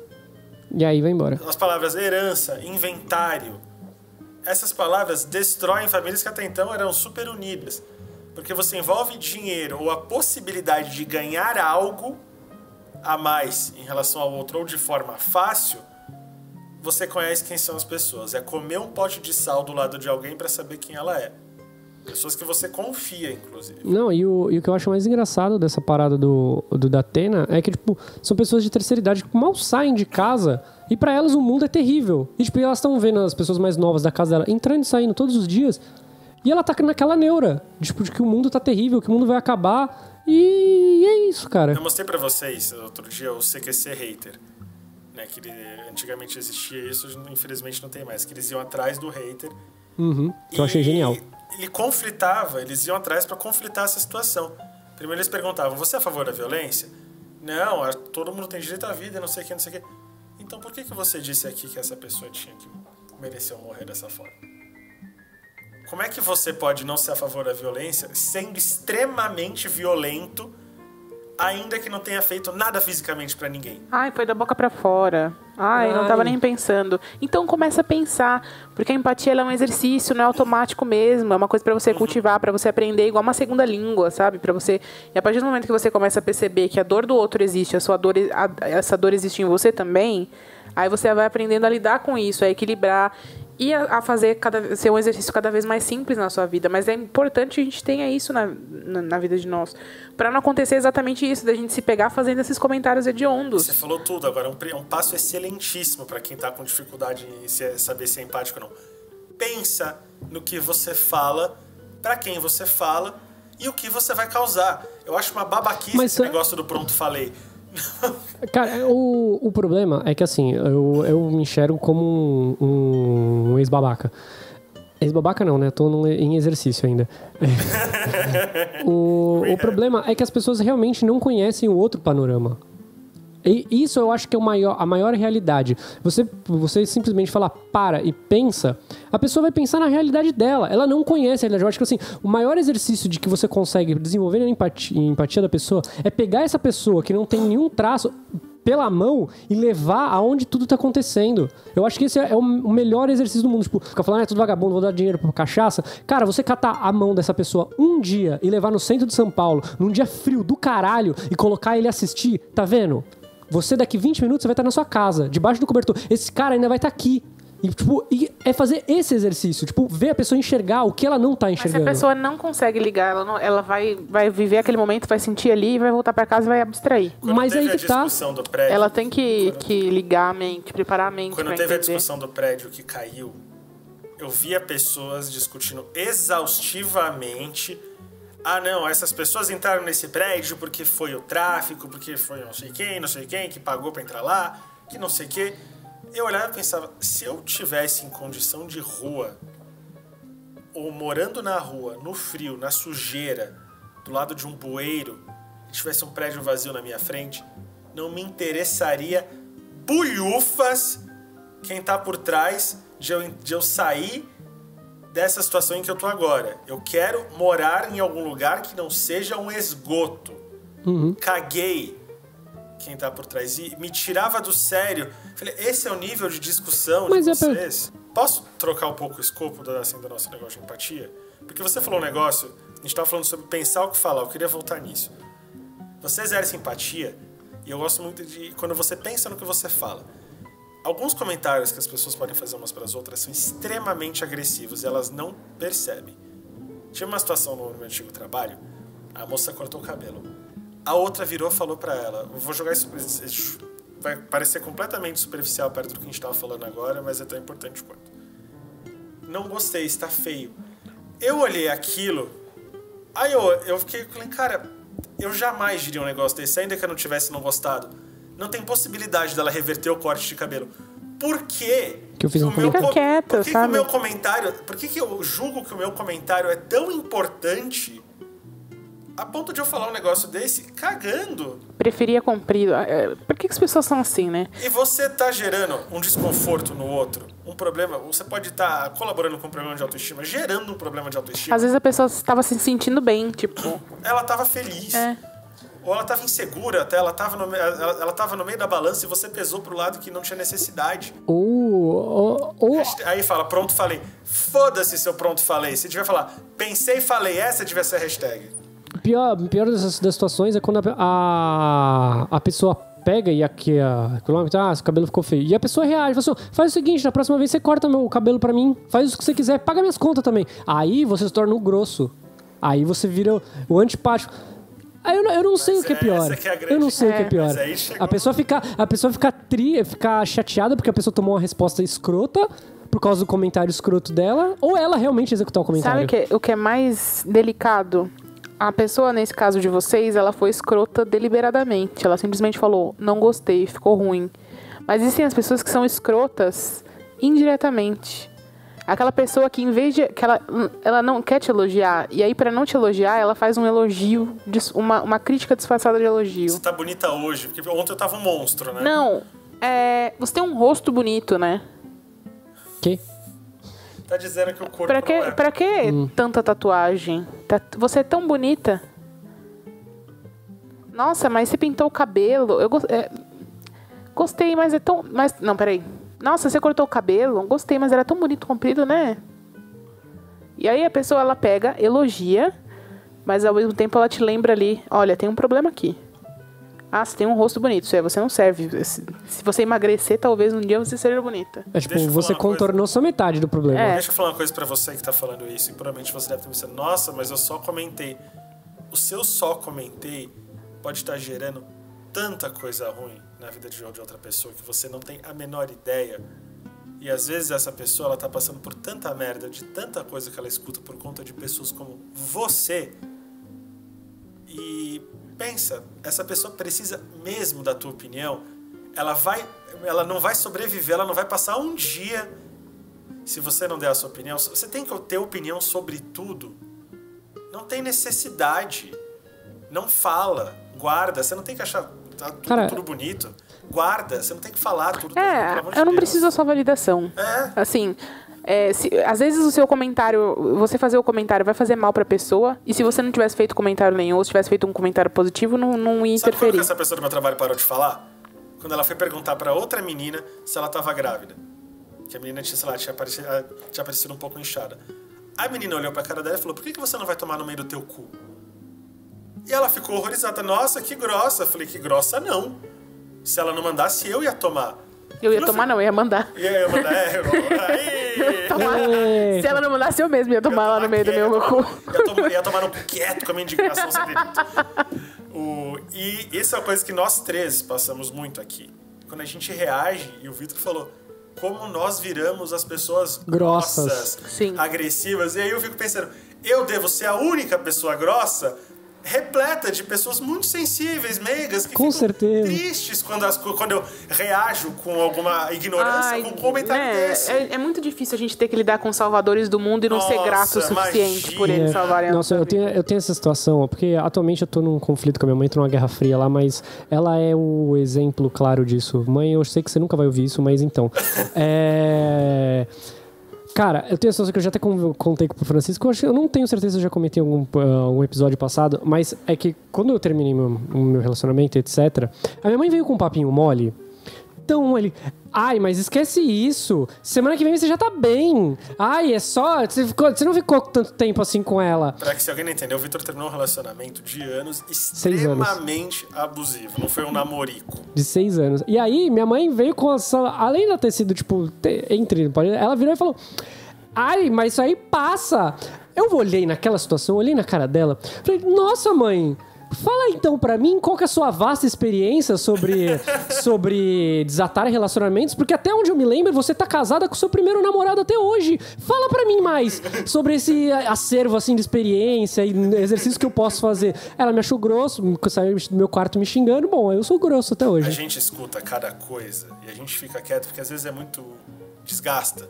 E aí vai embora. As palavras herança, inventário. Essas palavras destroem famílias que até então eram super unidas. Porque você envolve dinheiro ou a possibilidade de ganhar algo a mais em relação ao outro ou de forma fácil, você conhece quem são as pessoas. É comer um pote de sal do lado de alguém para saber quem ela é. Pessoas que você confia, inclusive. Não, e o que eu acho mais engraçado dessa parada do Datena é que, tipo, são pessoas de terceira idade que mal saem de casa e pra elas o mundo é terrível. E, tipo, elas estão vendo as pessoas mais novas da casa dela entrando e saindo todos os dias e ela tá naquela neura, tipo, de que o mundo tá terrível, que o mundo vai acabar e é isso, cara. Eu mostrei pra vocês outro dia o CQC hater, né, que antigamente existia isso, infelizmente não tem mais, que eles iam atrás do hater. Que eu achei genial. Ele conflitava, eles iam atrás para conflitar essa situação. Primeiro eles perguntavam, você é a favor da violência? Não, todo mundo tem direito à vida, não sei o que, não sei o que. Então por que você disse aqui que essa pessoa tinha que mereceu morrer dessa forma? Como é que você pode não ser a favor da violência sendo extremamente violento, ainda que não tenha feito nada fisicamente pra ninguém? Ai, foi da boca pra fora. Ai, não tava nem pensando. Então começa a pensar, porque a empatia ela é um exercício, não é automático mesmo, é uma coisa pra você cultivar, pra você aprender igual uma segunda língua, sabe? Para você. E a partir do momento que você começa a perceber que a dor do outro existe, essa dor existe em você também, aí você vai aprendendo a lidar com isso, a equilibrar e a fazer ser um exercício cada vez mais simples na sua vida. Mas é importante que a gente tenha isso na vida de nós. Pra não acontecer exatamente isso, da gente se pegar fazendo esses comentários hediondos. Você falou tudo. Agora, um passo excelentíssimo pra quem tá com dificuldade em saber se é empático ou não. Pensa no que você fala, pra quem você fala e o que você vai causar. Eu acho uma babaquice esse negócio do pronto falei. Cara, o problema é que assim, eu me enxergo como um ex-babaca. Ex-babaca não, né? Tô em exercício ainda. O problema é que as pessoas realmente não conhecem o outro panorama. E isso eu acho que é a maior realidade. Você simplesmente falar para e pensa, a pessoa vai pensar na realidade dela. Ela não conhece a realidade. Eu acho que assim, o maior exercício de que você consegue desenvolver a empatia da pessoa é pegar essa pessoa que não tem nenhum traço pela mão e levar aonde tudo tá acontecendo. Eu acho que esse é o melhor exercício do mundo. Tipo, ficar falando, tudo vagabundo, vou dar dinheiro pra cachaça. Cara, você catar a mão dessa pessoa um dia e levar no centro de São Paulo, num dia frio do caralho, e colocar ele assistir, tá vendo? Você daqui 20 minutos você vai estar na sua casa, debaixo do cobertor. Esse cara ainda vai estar aqui. E, tipo, é fazer esse exercício, tipo, ver a pessoa enxergar o que ela não tá enxergando. Mas se a pessoa não consegue ligar, ela vai viver aquele momento, vai sentir ali e vai voltar pra casa e vai abstrair. Mas aí que tá. Prédio, ela tem que ligar a mente, preparar a mente. Quando teve a discussão do prédio que caiu, eu via pessoas discutindo exaustivamente. Ah, não, essas pessoas entraram nesse prédio porque foi o tráfico, porque foi não sei quem que pagou pra entrar lá, que não sei o quê. Eu olhava e pensava, se eu tivesse em condição de rua, ou morando na rua, no frio, na sujeira, do lado de um bueiro, e tivesse um prédio vazio na minha frente, não me interessaria bulhufas quem tá por trás de eu sair dessa situação em que eu tô agora. Eu quero morar em algum lugar que não seja um esgoto. Caguei quem tá por trás. E me tirava do sério. Falei, esse é o nível de discussão de vocês? Posso trocar um pouco o escopo do nosso negócio de empatia? Porque você falou um negócio, a gente tava falando sobre pensar o que falar, eu queria voltar nisso. Você exerce empatia, e eu gosto muito de quando você pensa no que você fala. Alguns comentários que as pessoas podem fazer umas para as outras são extremamente agressivos e elas não percebem. Tinha uma situação no meu antigo trabalho, a moça cortou o cabelo. A outra virou e falou pra ela, eu vou jogar isso, vai parecer completamente superficial perto do que a gente tava falando agora, mas é tão importante quanto. Não gostei, está feio. Eu olhei aquilo, aí eu fiquei, cara, eu jamais diria um negócio desse, ainda que eu não tivesse não gostado. Não tem possibilidade dela reverter o corte de cabelo. Por quê? Que eu fiz um comentário. Quieto, que o meu comentário... Por que eu julgo que o meu comentário é tão importante a ponto de eu falar um negócio desse cagando? Preferia comprido. Por que as pessoas são assim, né? E você tá gerando um desconforto no outro, um problema... Você pode estar colaborando com um problema de autoestima, gerando um problema de autoestima. Às vezes a pessoa estava se sentindo bem, tipo... Ela tava feliz. Ou ela tava insegura até, ela tava no meio da balança e você pesou pro lado que não tinha necessidade. Aí fala, pronto, falei. Foda-se se eu pronto, falei. Se tiver falar, pensei, falei, essa devia ser a hashtag. Pior das situações é quando a pessoa pega e aqui seu cabelo ficou feio. E a pessoa reage, fala assim, faz o seguinte, na próxima vez você corta meu cabelo pra mim, faz o que você quiser, paga minhas contas também. Aí você se torna o grosso. Aí você vira o antipático. Eu não sei o que é pior. Eu não sei o que é pior. A pessoa fica chateada porque a pessoa tomou uma resposta escrota por causa do comentário escroto dela, ou ela realmente executar o comentário. Sabe o que é mais delicado? A pessoa, nesse caso de vocês, ela foi escrota deliberadamente. Ela simplesmente falou, não gostei, ficou ruim. Mas existem as pessoas que são escrotas indiretamente. Aquela pessoa que, em vez de... que ela não quer te elogiar. E aí, pra não te elogiar, ela faz um elogio... Uma crítica disfarçada de elogio. Você tá bonita hoje. Porque ontem eu tava um monstro, né? Não. Você tem um rosto bonito, né? Que? Tá dizendo que o corpo Pra que tanta tatuagem? Você é tão bonita. Nossa, mas você pintou o cabelo. Eu gostei, mas é tão... Não, peraí. Nossa, você cortou o cabelo? Gostei, mas era tão bonito comprido, né? E aí a pessoa, ela pega, elogia, mas ao mesmo tempo ela te lembra ali, olha, tem um problema aqui. Ah, você tem um rosto bonito, você não serve. Se você emagrecer, talvez um dia você seja bonita. Tipo, você contornou só metade do problema. Deixa eu falar uma coisa pra você que tá falando isso, e provavelmente você deve ter pensado, nossa, mas eu só comentei. O seu só comentei pode estar gerando tanta coisa ruim na vida de outra pessoa que você não tem a menor ideia. E às vezes essa pessoa, ela tá passando por tanta merda, de tanta coisa que ela escuta por conta de pessoas como você. E pensa, essa pessoa precisa mesmo da tua opinião. Ela não vai sobreviver, ela não vai passar um dia se você não der a sua opinião. Você tem que ter opinião sobre tudo. Não tem necessidade. Não fala, guarda. Você não tem que achar tudo bonito. Guarda, você não tem que falar tudo. Eu não preciso da sua validação. Assim, às vezes o seu comentário, você fazer o comentário vai fazer mal pra pessoa, e se você não tivesse feito comentário nenhum, ou se tivesse feito um comentário positivel, não ia interferir. Sabe quando essa pessoa do meu trabalho parou de falar? Quando ela foi perguntar pra outra menina se ela tava grávida. Que a menina tinha aparecido um pouco inchada. A menina olhou pra cara dela e falou, por que você não vai tomar no meio do teu cu? E ela ficou horrorizada. Nossa, que grossa. Eu falei, que grossa não. Se ela não mandasse, eu ia tomar. Eu ia tomar, não, eu ia mandar. Eu ia mandar, Se ela não mandasse, eu mesmo ia tomar lá no meio do meu cu. Ia tomar no cu quieto com a minha indignação sem delito. E essa é uma coisa que nós três passamos muito aqui. Quando a gente reage, e o Vitor falou, como nós viramos as pessoas grossas, agressivas. E aí eu fico pensando, eu devo ser a única pessoa grossa repleta de pessoas muito sensíveis, meigas, que com ficam certeza tristes quando eu reajo com alguma ignorância, com um comentário desse. É muito difícil a gente ter que lidar com os salvadores do mundo e não ser grato o suficiente por eles salvarem a nossa vida. Eu tenho essa situação, porque atualmente eu tô num conflito com a minha mãe, tô numa guerra fria lá, mas ela é o exemplo claro disso. Mãe, eu sei que você nunca vai ouvir isso, mas então... Cara, eu tenho a situação que eu já até contei pro Francisco, eu não tenho certeza se eu já comentei em algum episódio passado, mas é que quando eu terminei meu relacionamento, etc., a minha mãe veio com um papinho mole. Então ele, mas esquece isso, semana que vem você já tá bem. É só, você não ficou tanto tempo assim com ela. Pra que se alguém não entendeu, o Vitor terminou um relacionamento de anos extremamente abusivo, não foi um namorico. De 6 anos. E aí, minha mãe veio com além de ter sido, tipo, ela virou e falou, Ai, mas isso aí passa. Eu olhei naquela situação, olhei na cara dela, falei, nossa, mãe, fala então pra mim qual que é a sua vasta experiência sobre desatar relacionamentos, porque até onde eu me lembro, você tá casada com o seu primeiro namorado até hoje. Fala pra mim mais sobre esse acervo, assim, de experiência e exercício que eu posso fazer. Ela me achou grosso, saiu do meu quarto me xingando. Bom, eu sou grosso até hoje. A gente escuta cada coisa e a gente fica quieto, porque às vezes é muito... desgasta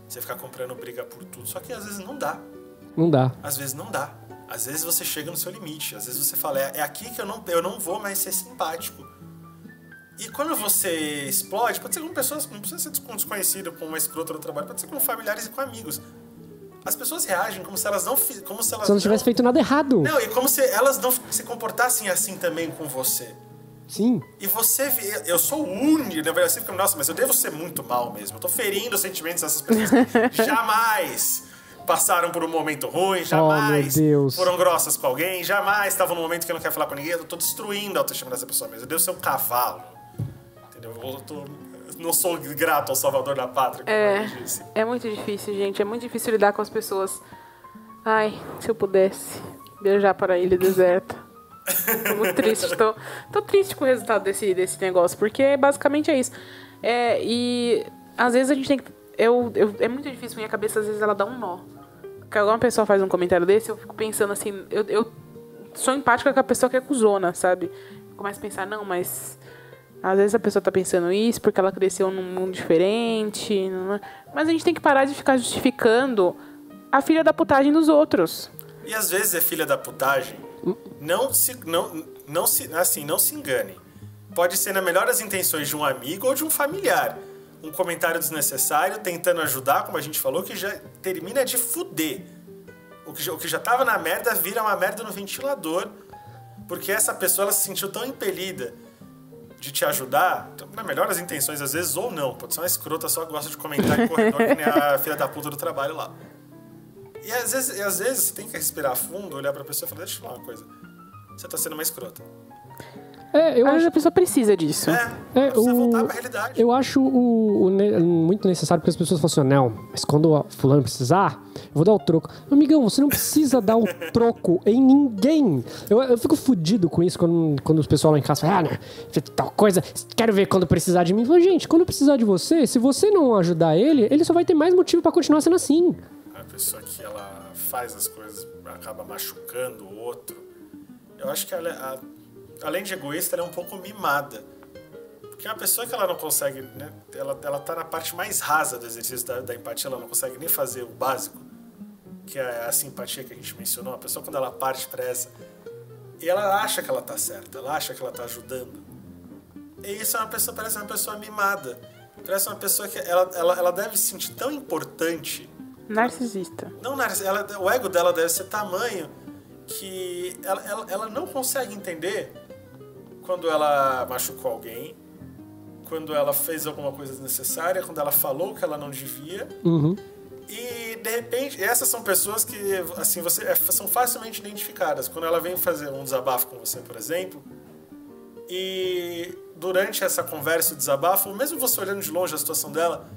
você ficar comprando briga por tudo. Só que às vezes não dá. Não dá. Às vezes não dá. Às vezes você chega no seu limite. Às vezes você fala, é aqui que eu não vou mais ser simpático. E quando você explode, pode ser com pessoas, não precisa ser com um desconhecido, com uma escrota no trabalho, pode ser com familiares e com amigos. As pessoas reagem como se elas não... Como se elas não tivessem feito nada errado. Não, e como se elas não se comportassem assim também com você. Sim. E você vê, eu sou o único, na verdade, você fica, nossa, mas eu devo ser muito mal mesmo. Eu tô ferindo os sentimentos dessas pessoas que jamais passaram por um momento ruim, jamais foram grossas com alguém, jamais estavam num momento que eu não quero falar com ninguém. Eu tô destruindo a autoestima dessa pessoa mesmo. Eu devo ser um cavalo. Entendeu? Não sou grato ao salvador da pátria, como eu disse. É muito difícil, gente. É muito difícil lidar com as pessoas. Ai, se eu pudesse viajar para a ilha deserta. Tô muito triste, tô triste com o resultado desse negócio, porque basicamente é isso. E às vezes a gente tem que... é muito difícil, minha cabeça às vezes ela dá um nó. Porque alguma pessoa faz um comentário desse, eu fico pensando assim, eu sou empática com a pessoa que é cuzona, sabe? Eu começo a pensar, não, mas às vezes a pessoa tá pensando isso porque ela cresceu num mundo diferente, mas a gente tem que parar de ficar justificando a filha da putagem dos outros. E às vezes é filha da putagem. Não se engane. Pode ser na melhor das intenções de um amigo ou de um familiar. Um comentário desnecessário, tentando ajudar, como a gente falou, que já termina de fuder. O que já tava na merda vira uma merda no ventilador. Porque essa pessoa ela se sentiu tão impelida de te ajudar, na melhor das intenções, às vezes, ou não. Pode ser uma escrota, só gosta de comentar em corredor, que nem a filha da puta do trabalho lá. E às vezes você tem que respirar fundo, olhar pra pessoa e falar, deixa eu falar uma coisa. Você tá sendo uma escrota. Às vezes a pessoa precisa disso. Pra você voltar pra realidade. Eu acho muito necessário, porque as pessoas falam assim, não, mas quando o fulano precisar, eu vou dar o troco. Amigão, você não precisa dar o troco em ninguém. Eu fico fudido com isso quando os pessoal lá em casa falam, tal coisa, quero ver quando precisar de mim. Eu falo, gente, quando precisar de você, se você não ajudar ele só vai ter mais motivo pra continuar sendo assim. A pessoa que ela faz as coisas, acaba machucando o outro. Eu acho que ela, além de egoísta, ela é um pouco mimada. Porque uma pessoa que ela não consegue, né, ela tá na parte mais rasa do exercício da empatia, ela não consegue nem fazer o básico, que é a simpatia que a gente mencionou. A pessoa, quando ela parte pra essa, e ela acha que ela tá certa, ela acha que ela tá ajudando. E isso parece uma pessoa mimada. Parece uma pessoa que ela deve se sentir tão importante. Narcisista. Não, o ego dela deve ser tamanho que ela não consegue entender quando ela machucou alguém, quando ela fez alguma coisa desnecessária, quando ela falou que ela não devia. Uhum. E, de repente, essas são pessoas que assim, são facilmente identificadas. Quando ela vem fazer um desabafo com você, por exemplo, e durante essa conversa, o desabafo, mesmo você olhando de longe a situação dela,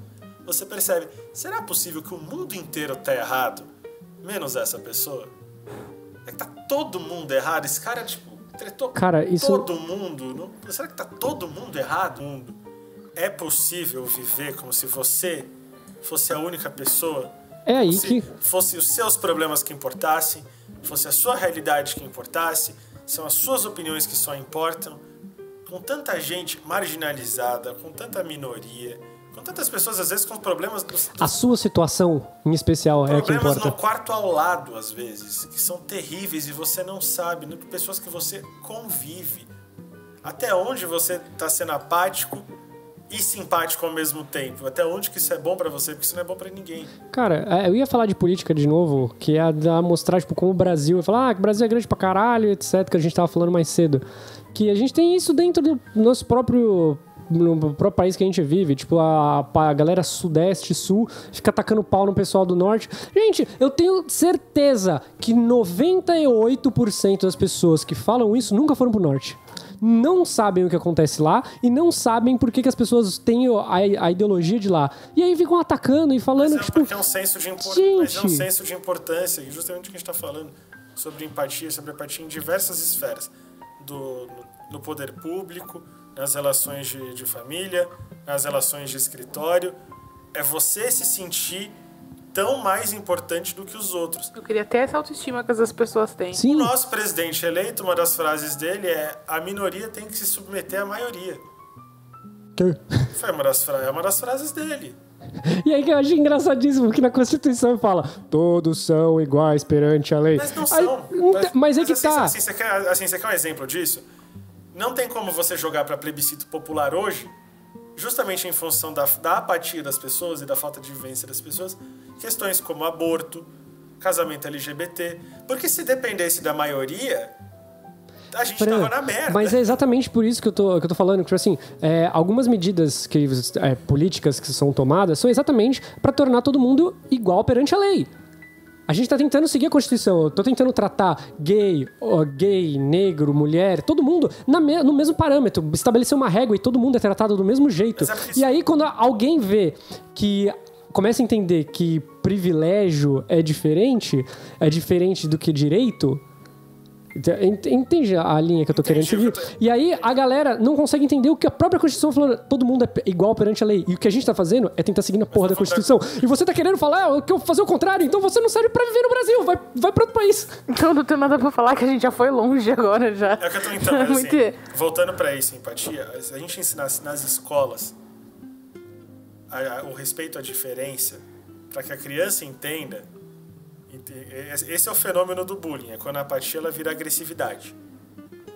você percebe, será possível que o mundo inteiro tá errado, menos essa pessoa? É que tá todo mundo errado? Esse cara, tipo, tretou todo mundo? Não, será que tá todo mundo errado? É possível viver como se você fosse a única pessoa? É aí que... fosse os seus problemas que importassem, fosse a sua realidade que importasse, são as suas opiniões que só importam, com tanta gente marginalizada, com tanta minoria, com tantas pessoas, às vezes, com problemas... A sua situação, em especial, é a que importa. Problemas no quarto ao lado, às vezes, que são terríveis e você não sabe, né? Pessoas que você convive. Até onde você está sendo apático e simpático ao mesmo tempo? Até onde que isso é bom pra você? Porque isso não é bom pra ninguém. Cara, eu ia falar de política de novo, que é mostrar, tipo, como o Brasil... Eu ia falar, que o Brasil é grande pra caralho, etc., que a gente tava falando mais cedo. Que a gente tem isso dentro do nosso próprio... no próprio país que a gente vive, tipo, a galera sudeste, sul, fica atacando pau no pessoal do norte. Gente, eu tenho certeza que 98% das pessoas que falam isso nunca foram pro norte. não sabem o que acontece lá e não sabem por que as pessoas têm a ideologia de lá. E aí ficam atacando e falando que, tipo... Porque é um senso de mas é um senso de importância, justamente o que a gente está falando sobre empatia em diversas esferas. No poder público, nas relações de família, nas relações de escritório. É você se sentir tão mais importante do que os outros. Eu queria ter essa autoestima que as pessoas têm. Sim. O nosso presidente eleito, uma das frases dele é: a minoria tem que se submeter à maioria. Foi uma das frases dele. E aí que eu achei engraçadíssimo que na Constituição fala: todos são iguais perante a lei. Mas não são. Mas é que assim, tá. Você quer um exemplo disso? Não tem como você jogar para plebiscito popular hoje, justamente em função da apatia das pessoas e da falta de vivência das pessoas, questões como aborto, casamento LGBT. Porque se dependesse da maioria, a gente tava na merda. Mas é exatamente por isso que eu tô falando, que assim, algumas medidas políticas que são tomadas são exatamente para tornar todo mundo igual perante a lei. A gente tá tentando seguir a Constituição, eu tô tentando tratar gay, negro, mulher, todo mundo no mesmo parâmetro, estabelecer uma régua e todo mundo é tratado do mesmo jeito. E aí quando alguém vê que começa a entender que privilégio é diferente do que direito... Entende a linha que eu tô querendo seguir? E aí a galera não consegue entender o que a própria Constituição falou. Todo mundo é igual perante a lei. E o que a gente tá fazendo é tentar seguir a porra da Constituição. E você tá querendo falar que eu vou fazer o contrário, então você não serve pra viver no Brasil. Vai pra outro país. Então não tenho nada pra falar, que a gente já foi longe agora já. É o que eu tô tentando, assim, voltando pra isso, empatia, se a gente ensinasse nas escolas o respeito à diferença, pra que a criança entenda. Esse é o fenômeno do bullying, é quando a apatia ela vira agressividade.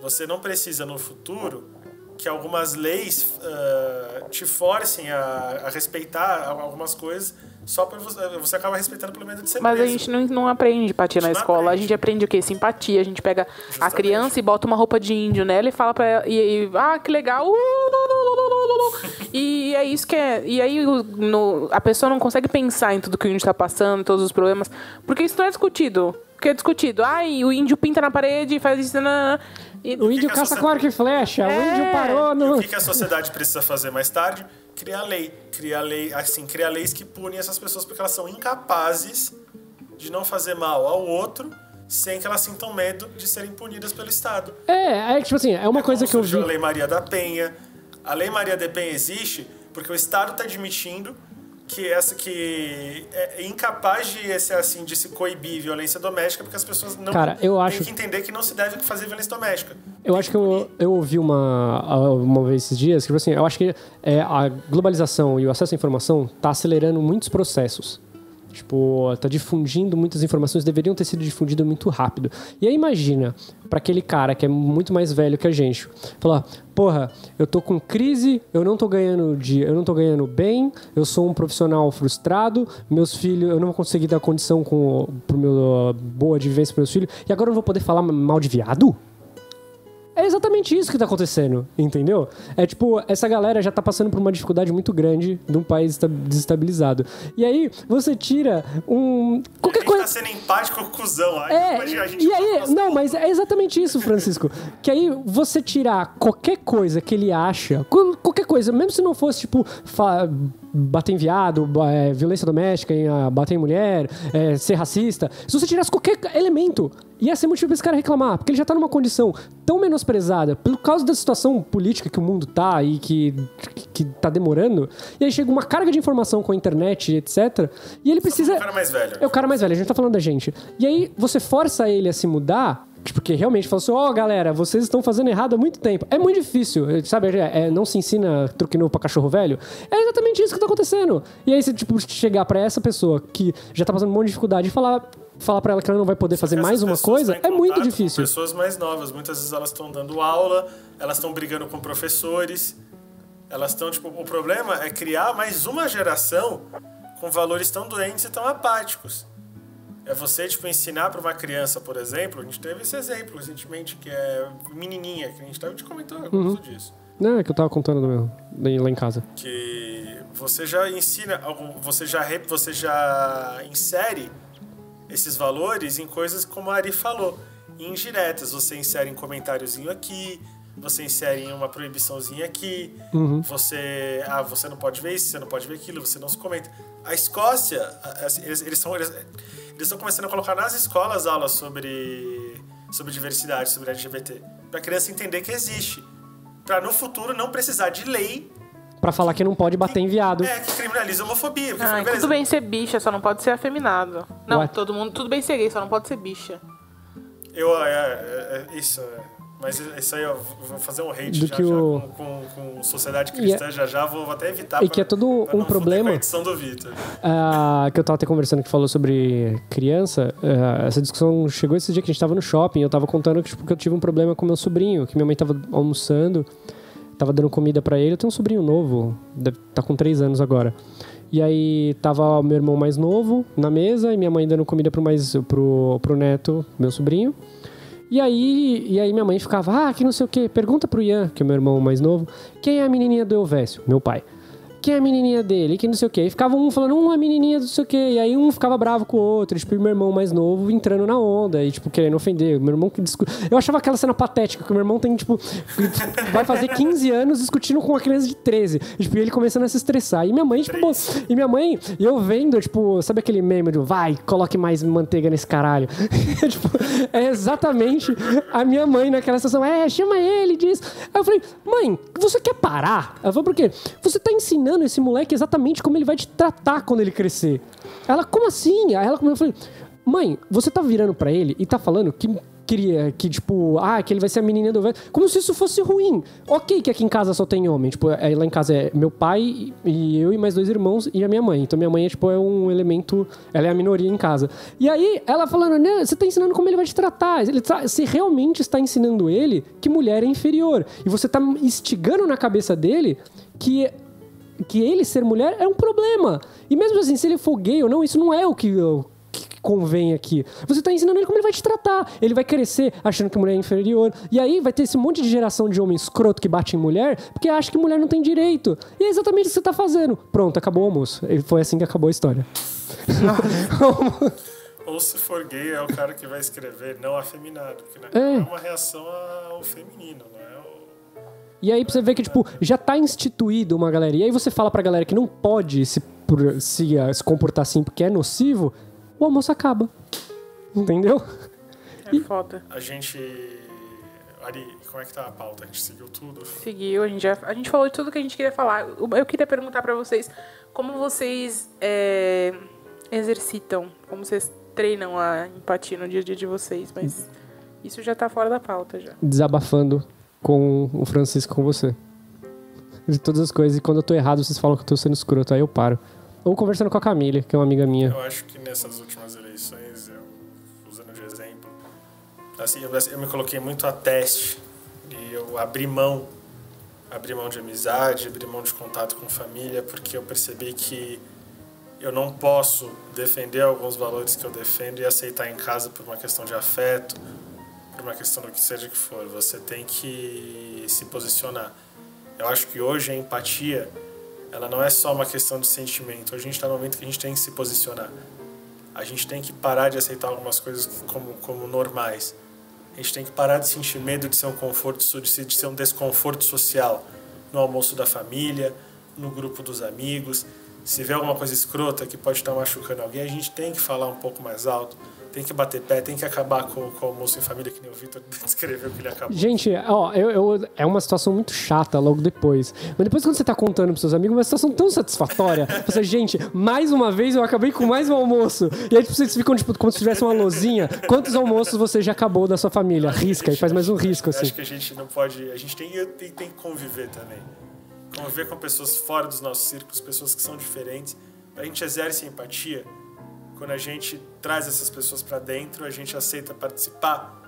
Você não precisa no futuro que algumas leis te forcem a respeitar algumas coisas só para você acaba respeitando pelo medo de ser preso. Mas a gente não aprende empatia na escola. A gente aprende o quê? Simpatia. A gente pega a criança e bota uma roupa de índio nela e fala pra ela, que legal. E é isso que é. E aí a pessoa não consegue pensar em tudo que o índio tá passando, em todos os problemas, porque isso não é discutido. Porque é discutido. O índio pinta na parede e faz isso. O índio caça com arco e flecha. O índio parou no... E o que a sociedade precisa fazer mais tarde? Criar leis que punem essas pessoas porque elas são incapazes de não fazer mal ao outro sem que elas sintam medo de serem punidas pelo Estado. Tipo assim, é uma coisa que eu vi... A Lei Maria da Penha. A Lei Maria da Penha existe porque o Estado está admitindo que é incapaz de se coibir violência doméstica, porque as pessoas não têm que entender que não se deve fazer violência doméstica. Eu acho que eu ouvi uma vez esses dias, que assim, eu acho que a globalização e o acesso à informação tá acelerando muitos processos. Tipo, tá difundindo muitas informações, deveriam ter sido difundidas muito rápido. E aí imagina, pra aquele cara que é muito mais velho que a gente, falar, porra, eu tô com crise, eu não tô ganhando bem, eu sou um profissional frustrado, meus filhos, eu não vou conseguir dar condição boa de vivência pros meus filhos, e agora eu não vou poder falar mal de viado? É exatamente isso que tá acontecendo, entendeu? É tipo, essa galera já tá passando por uma dificuldade muito grande de um país desestabilizado. E aí, você tira qualquer coisa... A gente tá sendo empático com o cuzão. Mas é exatamente isso, Francisco. Que aí, você tirar qualquer coisa que ele acha, qualquer coisa, mesmo se não fosse, tipo, bater em viado, violência doméstica, bater em mulher, ser racista, se você tirasse qualquer elemento, ia ser motivo pra esse cara reclamar, porque ele já tá numa condição tão menosprezada, por causa da situação política que o mundo tá e que tá demorando, e aí chega uma carga de informação com a internet, etc, e ele precisa... É o cara mais velho. É o cara mais velho, a gente tá falando da gente. E aí, você força ele a se mudar, porque realmente fala assim, galera, vocês estão fazendo errado há muito tempo. É muito difícil, sabe? Não se ensina truque novo pra cachorro velho. É exatamente isso que tá acontecendo. E aí você, chegar pra essa pessoa que já tá passando um monte de dificuldade e falar pra ela que ela não vai poder fazer mais uma coisa, é muito difícil. Pessoas mais novas, muitas vezes elas estão dando aula, elas estão brigando com professores, elas estão, o problema é criar mais uma geração com valores tão doentes e tão apáticos. É você, ensinar para uma criança, por exemplo, a gente teve esse exemplo recentemente, que é menininha, que a gente comentou alguns disso. Não, é que eu tava contando lá em casa. Que você já ensina, você já insere esses valores em coisas como a Ari falou, indiretas. Você insere em comentáriozinho aqui, você insere uma proibiçãozinha aqui, você não pode ver isso, você não pode ver aquilo, você não se comenta. A Escócia, eles estão começando a colocar nas escolas aulas sobre diversidade, sobre LGBT, pra criança entender que existe, pra no futuro não precisar de lei pra falar que não pode bater em viado. Que criminaliza a homofobia. Tudo bem ser bicha, só não pode ser afeminado. Não, todo mundo, tudo bem ser gay, só não pode ser bicha. Isso, mas isso aí, eu vou fazer um hate com sociedade cristã, já vou até evitar. E que é todo um problema. Com a edição do Vitor. Que eu tava até conversando, que falou sobre criança. Essa discussão chegou esse dia que a gente tava no shopping. Eu tava contando que eu tive um problema com meu sobrinho, que minha mãe tava almoçando, tava dando comida pra ele. Eu tenho um sobrinho novo, tá com 3 anos agora. E aí tava o meu irmão mais novo na mesa e minha mãe dando comida pro neto, meu sobrinho. E aí minha mãe ficava, que não sei o quê. Pergunta pro Ian, que é o meu irmão mais novo, quem é a menininha do Elvésio, meu pai. Quem é a menininha dele? Que não sei o quê. E ficava um falando, a menininha do não sei o quê. E aí um ficava bravo com o outro. Tipo, e meu irmão mais novo entrando na onda. E, tipo, querendo ofender. O meu irmão que discute. Eu achava aquela cena patética, que o meu irmão tem, tipo, vai fazer 15 anos discutindo com uma criança de 13. E, tipo, ele começando a se estressar. E minha mãe, tipo, e eu vendo, tipo, sabe aquele meme do vai, coloque mais manteiga nesse caralho. Tipo, é exatamente a minha mãe naquela situação. Chama ele, diz. Aí eu falei, mãe, você quer parar? Ela falou, por quê? Você tá ensinando esse moleque exatamente como ele vai te tratar quando ele crescer. Ela, como assim? Aí eu falei, mãe, você tá virando pra ele e tá falando que queria, que tipo, que ele vai ser a menininha do velho, como se isso fosse ruim. Ok que aqui em casa só tem homem, tipo, lá em casa é meu pai e eu e mais 2 irmãos e a minha mãe. Então minha mãe é um elemento, ela é a minoria em casa. E aí ela falando, né, você tá ensinando como ele vai te tratar. Você realmente está ensinando ele que mulher é inferior. E você tá instigando na cabeça dele que ele ser mulher é um problema. E mesmo assim, se ele for gay ou não, isso não é o que convém aqui. Você tá ensinando ele como ele vai te tratar. Ele vai crescer achando que mulher é inferior. E aí vai ter esse monte de geração de homem escroto que bate em mulher porque acha que mulher não tem direito. E é exatamente o que você tá fazendo. Pronto, acabou o almoço. E foi assim que acabou a história. Ou se for gay, é o cara que vai escrever não afeminado. Porque é uma reação ao feminino, não é? E aí você vê que, tipo, já tá instituído uma galera. E aí você fala pra galera que não pode se comportar assim porque é nocivo, o almoço acaba. Entendeu? É foda. A gente... Ari, como é que tá a pauta? A gente seguiu tudo? Seguiu, a gente falou de tudo que a gente queria falar. Eu queria perguntar pra vocês como vocês exercitam, como vocês treinam a empatia no dia a dia de vocês, mas isso já tá fora da pauta já. Desabafando com o Francisco, com você. De todas as coisas. E quando eu tô errado, vocês falam que eu tô sendo escroto. Aí eu paro. Ou conversando com a Camille, que é uma amiga minha. Eu acho que nessas últimas eleições, usando de exemplo, assim, eu me coloquei muito a teste. E eu abri mão de amizade, abri mão de contato com família, porque eu percebi que eu não posso defender alguns valores que eu defendo e aceitar em casa por uma questão de afeto, por uma questão do que seja que for. Você tem que se posicionar. Eu acho que hoje a empatia, ela não é só uma questão de sentimento. Hoje a gente está no momento que a gente tem que se posicionar. A gente tem que parar de aceitar algumas coisas como normais. A gente tem que parar de sentir medo de ser de ser um desconforto social no almoço da família, no grupo dos amigos. Se vê alguma coisa escrota que pode estar machucando alguém, a gente tem que falar um pouco mais alto. Tem que bater pé, tem que acabar com o almoço em família, que nem o Vitor descreveu que ele acabou. Gente, é uma situação muito chata logo depois. Mas depois, quando você tá contando pros seus amigos, é uma situação tão satisfatória. Você, gente, mais uma vez eu acabei com mais um almoço. E aí vocês ficam, tipo, como se tivesse uma lozinha. Quantos almoços você já acabou da sua família? Risca, e faz mais um risco, assim. Acho que a gente não pode... A gente tem que conviver também. Conviver com pessoas fora dos nossos círculos, pessoas que são diferentes. A gente exerce empatia. Quando a gente traz essas pessoas pra dentro, a gente aceita participar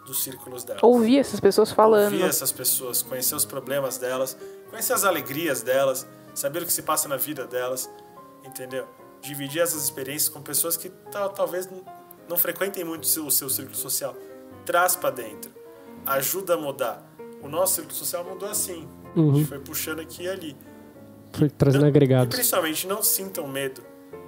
dos círculos delas. Ouvir essas pessoas falando. Ouvir essas pessoas, conhecer os problemas delas, conhecer as alegrias delas, saber o que se passa na vida delas, entendeu? Dividir essas experiências com pessoas que talvez não frequentem muito o seu círculo social. Traz pra dentro. Ajuda a mudar. O nosso círculo social mudou assim. A gente foi puxando aqui e ali. Foi trazendo agregados. E principalmente, não sintam medo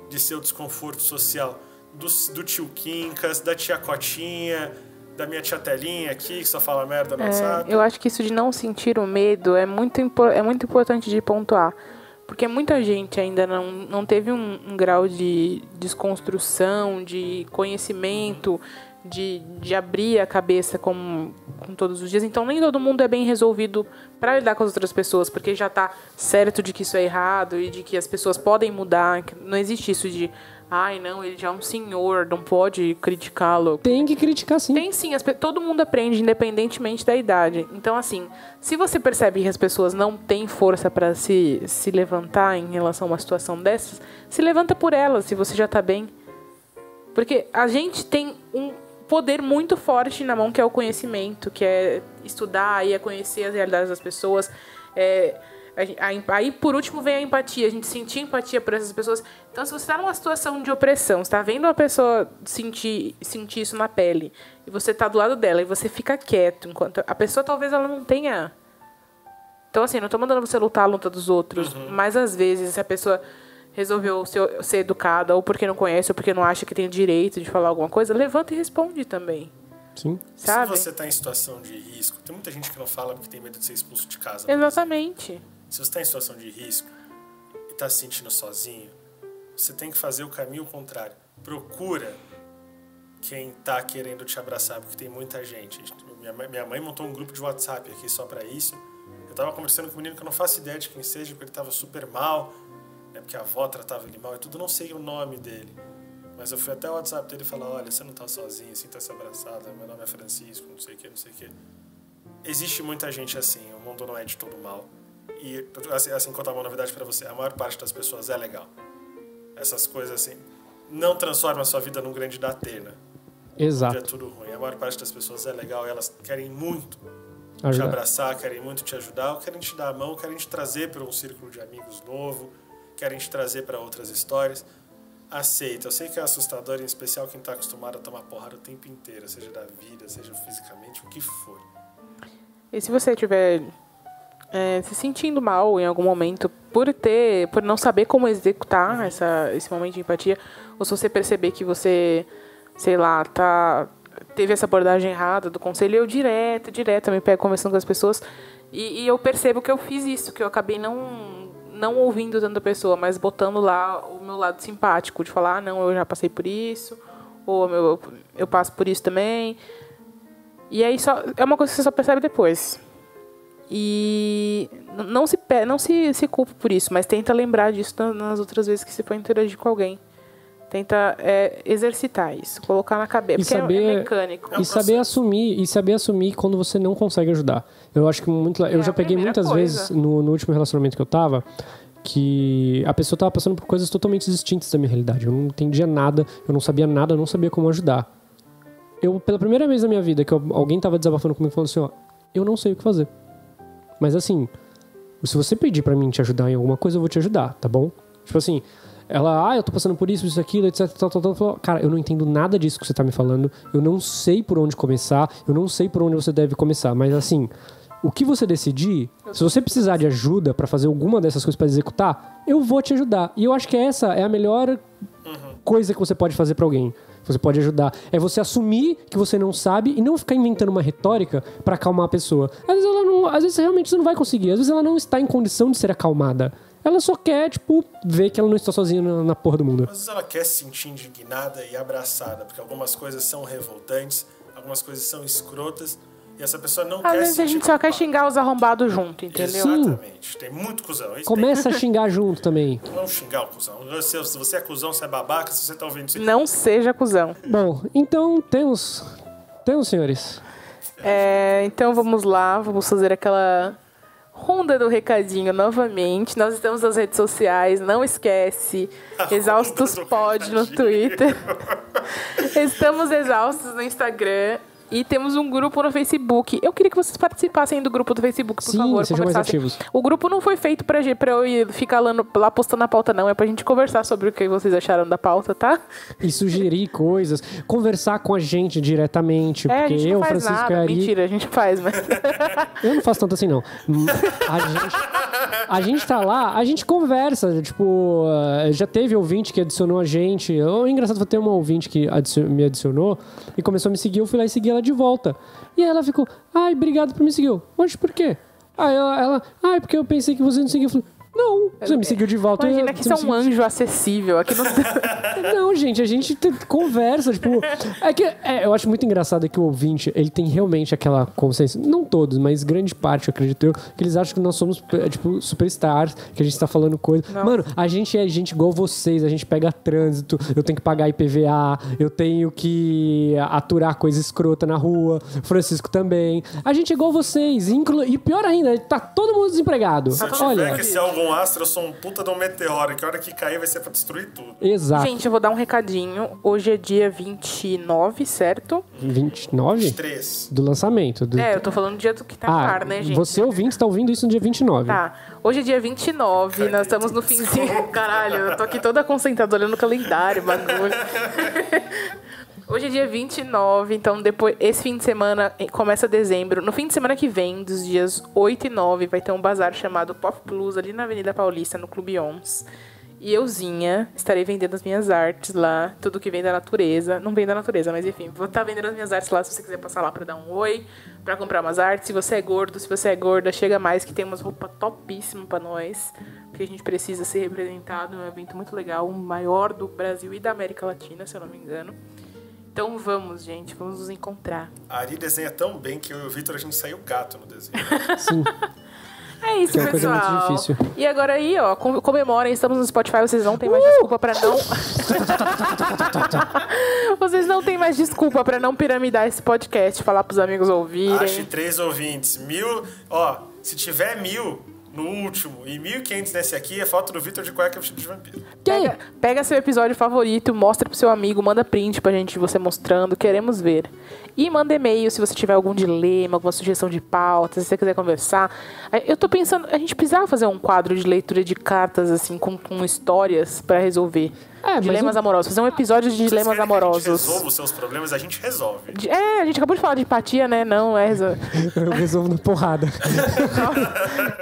de ser o desconforto social do tio Quincas, da tia Cotinha, da minha tia Telinha aqui, que só fala merda no WhatsApp. Eu acho que isso de não sentir o medo é muito importante de pontuar. Porque muita gente ainda não teve um grau de desconstrução, de conhecimento, de abrir a cabeça com todos os dias. Então, nem todo mundo é bem resolvido para lidar com as outras pessoas, porque já está certo de que isso é errado e de que as pessoas podem mudar. Não existe isso de... Ai, não, ele já é um senhor, não pode criticá-lo. Tem que criticar, sim. Tem sim, todo mundo aprende, independentemente da idade. Então, assim, se você percebe que as pessoas não têm força para se levantar em relação a uma situação dessas, se levanta por elas, se você já tá bem. Porque a gente tem um poder muito forte na mão, que é o conhecimento, que é estudar e é conhecer as realidades das pessoas. Aí, por último, vem a empatia. A gente sentir empatia por essas pessoas. Então, se você está numa situação de opressão, você está vendo uma pessoa sentir isso na pele, e você está do lado dela, e você fica quieto, enquanto a pessoa talvez ela não tenha... Então, assim, não estou mandando você lutar a luta dos outros, mas às vezes, se a pessoa resolveu ser educada, ou porque não conhece, ou porque não acha que tem direito de falar alguma coisa, levanta e responde também. Sim. Sabe? Se você está em situação de risco, tem muita gente que não fala porque tem medo de ser expulso de casa. Exatamente. Se você está em situação de risco e está se sentindo sozinho, você tem que fazer o caminho contrário. Procura quem está querendo te abraçar, porque tem muita gente. Minha mãe montou um grupo de WhatsApp aqui só para isso. Eu estava conversando com um menino que eu não faço ideia de quem seja, porque ele estava super mal, né, porque a avó tratava ele mal e tudo, não sei o nome dele. Mas eu fui até o WhatsApp dele e falei, olha, você não está sozinho, sinta-se abraçada, meu nome é Francisco, não sei o que, não sei o que. Existe muita gente assim, o mundo não é de todo mal. E, assim, contar uma novidade pra você, a maior parte das pessoas é legal. Essas coisas, assim, não transformam a sua vida num grande Datena. Exato. É tudo ruim. A maior parte das pessoas é legal, elas querem muito Ajudar. te abraçar, querem muito te ajudar, ou querem te dar a mão, querem te trazer para um círculo de amigos novo, querem te trazer para outras histórias. Aceita. Eu sei que é assustador, em especial quem tá acostumado a tomar porrada o tempo inteiro, seja da vida, seja fisicamente, o que for. E se você tiver... se sentindo mal em algum momento por não saber como executar esse momento de empatia, ou se você perceber que você, sei lá, teve essa abordagem errada do conselho, eu direto me pego conversando com as pessoas e eu percebo que eu fiz isso, que eu acabei não ouvindo tanto a pessoa, mas botando lá o meu lado simpático, de falar, não, eu já passei por isso, ou eu passo por isso também. E aí é uma coisa que você só percebe depois. E não se culpe por isso, mas tenta lembrar disso nas outras vezes que você for interagir com alguém. Tenta exercitar isso, colocar na cabeça, porque é mecânico. E saber assumir quando você não consegue ajudar. Eu acho que eu já peguei muitas vezes no último relacionamento que eu tava, que a pessoa tava passando por coisas totalmente distintas da minha realidade. Eu não entendia nada, eu não sabia nada, eu não sabia como ajudar. Pela primeira vez na minha vida que alguém tava desabafando comigo, falando assim, ó, eu não sei o que fazer. Mas assim, se você pedir pra mim te ajudar em alguma coisa, eu vou te ajudar, tá bom? Tipo assim, eu tô passando por isso, aquilo, etc, tal. Cara, eu não entendo nada disso que você tá me falando, eu não sei por onde começar, eu não sei por onde você deve começar, mas assim, o que você decidir, se você precisar de ajuda pra fazer alguma dessas coisas pra executar, eu vou te ajudar. E eu acho que essa é a melhor coisa que você pode fazer pra alguém. Você pode ajudar. É você assumir que você não sabe e não ficar inventando uma retórica pra acalmar a pessoa. Às vezes realmente você não vai conseguir. Às vezes ela não está em condição de ser acalmada. Ela só quer, ver que ela não está sozinha na porra do mundo. Às vezes ela quer se sentir indignada e abraçada, porque algumas coisas são revoltantes, algumas coisas são escrotas, e essa pessoa não quer se sentir... Às vezes a gente só quer xingar os arrombados junto, entendeu? Exatamente. Tem muito cuzão. Começa a xingar junto também. Vamos xingar o cuzão. Se você é cuzão, você é babaca, se você tá ouvindo isso... Não seja cuzão. Bom, então temos, senhores. Então vamos lá, vamos fazer aquela ronda do recadinho novamente. Nós estamos nas redes sociais, não esquece. Exaustos Pod no Twitter. Estamos exaustos no Instagram. E temos um grupo no Facebook. Eu queria que vocês participassem do grupo do Facebook, por favor. Sejam mais ativos. O grupo não foi feito pra eu ficar lá postando a pauta, não. É pra gente conversar sobre o que vocês acharam da pauta, tá? E sugerir coisas. Conversar com a gente diretamente. Porque a gente não faz Francisco nada. e Ari... Mentira, a gente faz, mas... Eu não faço tanto assim, não. a gente tá lá, a gente conversa, tipo, já teve ouvinte que adicionou a gente. Engraçado, ter uma ouvinte que me adicionou e começou a me seguir, eu fui lá e segui ela de volta. E aí ela ficou, ai, obrigado por me seguir. Oxe, por quê? Aí ela, ai, porque eu pensei que você não seguia. Eu falei, não, você me seguiu de volta. Imagina que você é um anjo acessível. Aqui não... Não, gente, a gente conversa, tipo... eu acho muito engraçado que o ouvinte, ele tem realmente aquela consciência, não todos, mas grande parte, eu acredito eu, que eles acham que nós somos, tipo, superstars, que a gente tá falando coisa. Não. Mano, a gente é gente igual vocês, a gente pega trânsito, eu tenho que pagar IPVA, eu tenho que aturar coisa escrota na rua, Francisco também. A gente é igual vocês, e pior ainda, tá todo mundo desempregado. Se eu tiver que ser algum astro, eu sou um puta de um meteoro, que a hora que cair vai ser pra destruir tudo. Exato. Gente, eu vou dar um recadinho. Hoje é dia 29, certo? 29? 23. Do lançamento. Eu tô falando do dia do que tá no ar, né, gente? Você ouvinte tá ouvindo isso no dia 29. Tá. Hoje é dia 29, nós estamos no finzinho. Caralho, eu tô aqui toda concentrada olhando o calendário, bagulho. Hoje é dia 29, então depois, esse fim de semana começa dezembro. No fim de semana que vem, dos dias 8 e 9, vai ter um bazar chamado Pop Plus ali na Avenida Paulista, no Clube Ons. E euzinha estarei vendendo as minhas artes lá, tudo que vem da natureza. Não vem da natureza, mas enfim, vou estar vendendo as minhas artes lá se você quiser passar lá pra dar um oi, pra comprar umas artes. Se você é gordo, se você é gorda, chega mais que tem umas roupas topíssimas pra nós, porque a gente precisa ser representado. É um evento muito legal, o maior do Brasil e da América Latina, se eu não me engano. Então vamos, gente, vamos nos encontrar. A Ari desenha tão bem que eu e o Vitor, a gente saiu gato no desenho. Sim. É isso, que é pessoal. Coisa muito difícil. E agora aí, ó, comemorem, estamos no Spotify, vocês não têm mais desculpa pra não... Vocês não têm mais desculpa pra não piramidar esse podcast, falar pros amigos ouvirem. Ache 3 ouvintes. 1000, ó, se tiver 1000... no último, e 1.500 nesse aqui, é foto do Vitor de cueca vestido de vampiro. Pega seu episódio favorito, mostra pro seu amigo, manda print pra gente, você mostrando, queremos ver. E manda e-mail se você tiver algum dilema, alguma sugestão de pauta, se você quiser conversar. Eu tô pensando, a gente precisava fazer um quadro de leitura de cartas, assim, com histórias pra resolver. Dilemas amorosos. Fazer um episódio de dilemas amorosos. Que a gente resolva os seus problemas, a gente resolve. A gente acabou de falar de empatia, né? Não, Eu resolvo na porrada.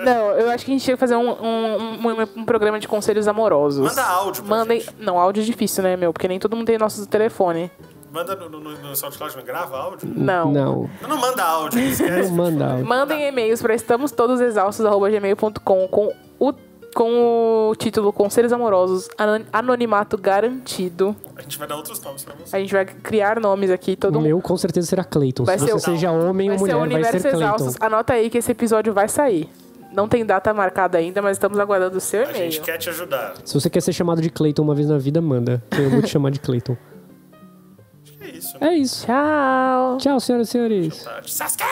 Não, eu acho que a gente tinha que fazer um programa de conselhos amorosos. Manda áudio pra gente. Não, áudio é difícil, né, meu? Porque nem todo mundo tem nosso telefone. Manda no SoundCloud, não grava áudio? Não. Não manda áudio, esquece. Não manda áudio. Mandem e-mails para estamostodosexaustos@gmail.com com o título Conselhos Amorosos, anonimato garantido. A gente vai dar outros nomes pra você. A gente vai criar nomes aqui. O meu com certeza será Clayton. Se você seja homem ou mulher, vai ser Clayton. Anota aí que esse episódio vai sair. Não tem data marcada ainda, mas estamos aguardando o seu e-mail. A gente quer te ajudar. Se você quer ser chamado de Clayton uma vez na vida, manda. Eu vou te chamar de Clayton. Acho que é isso. É isso. Tchau. Tchau, senhoras e senhores. Sasuke!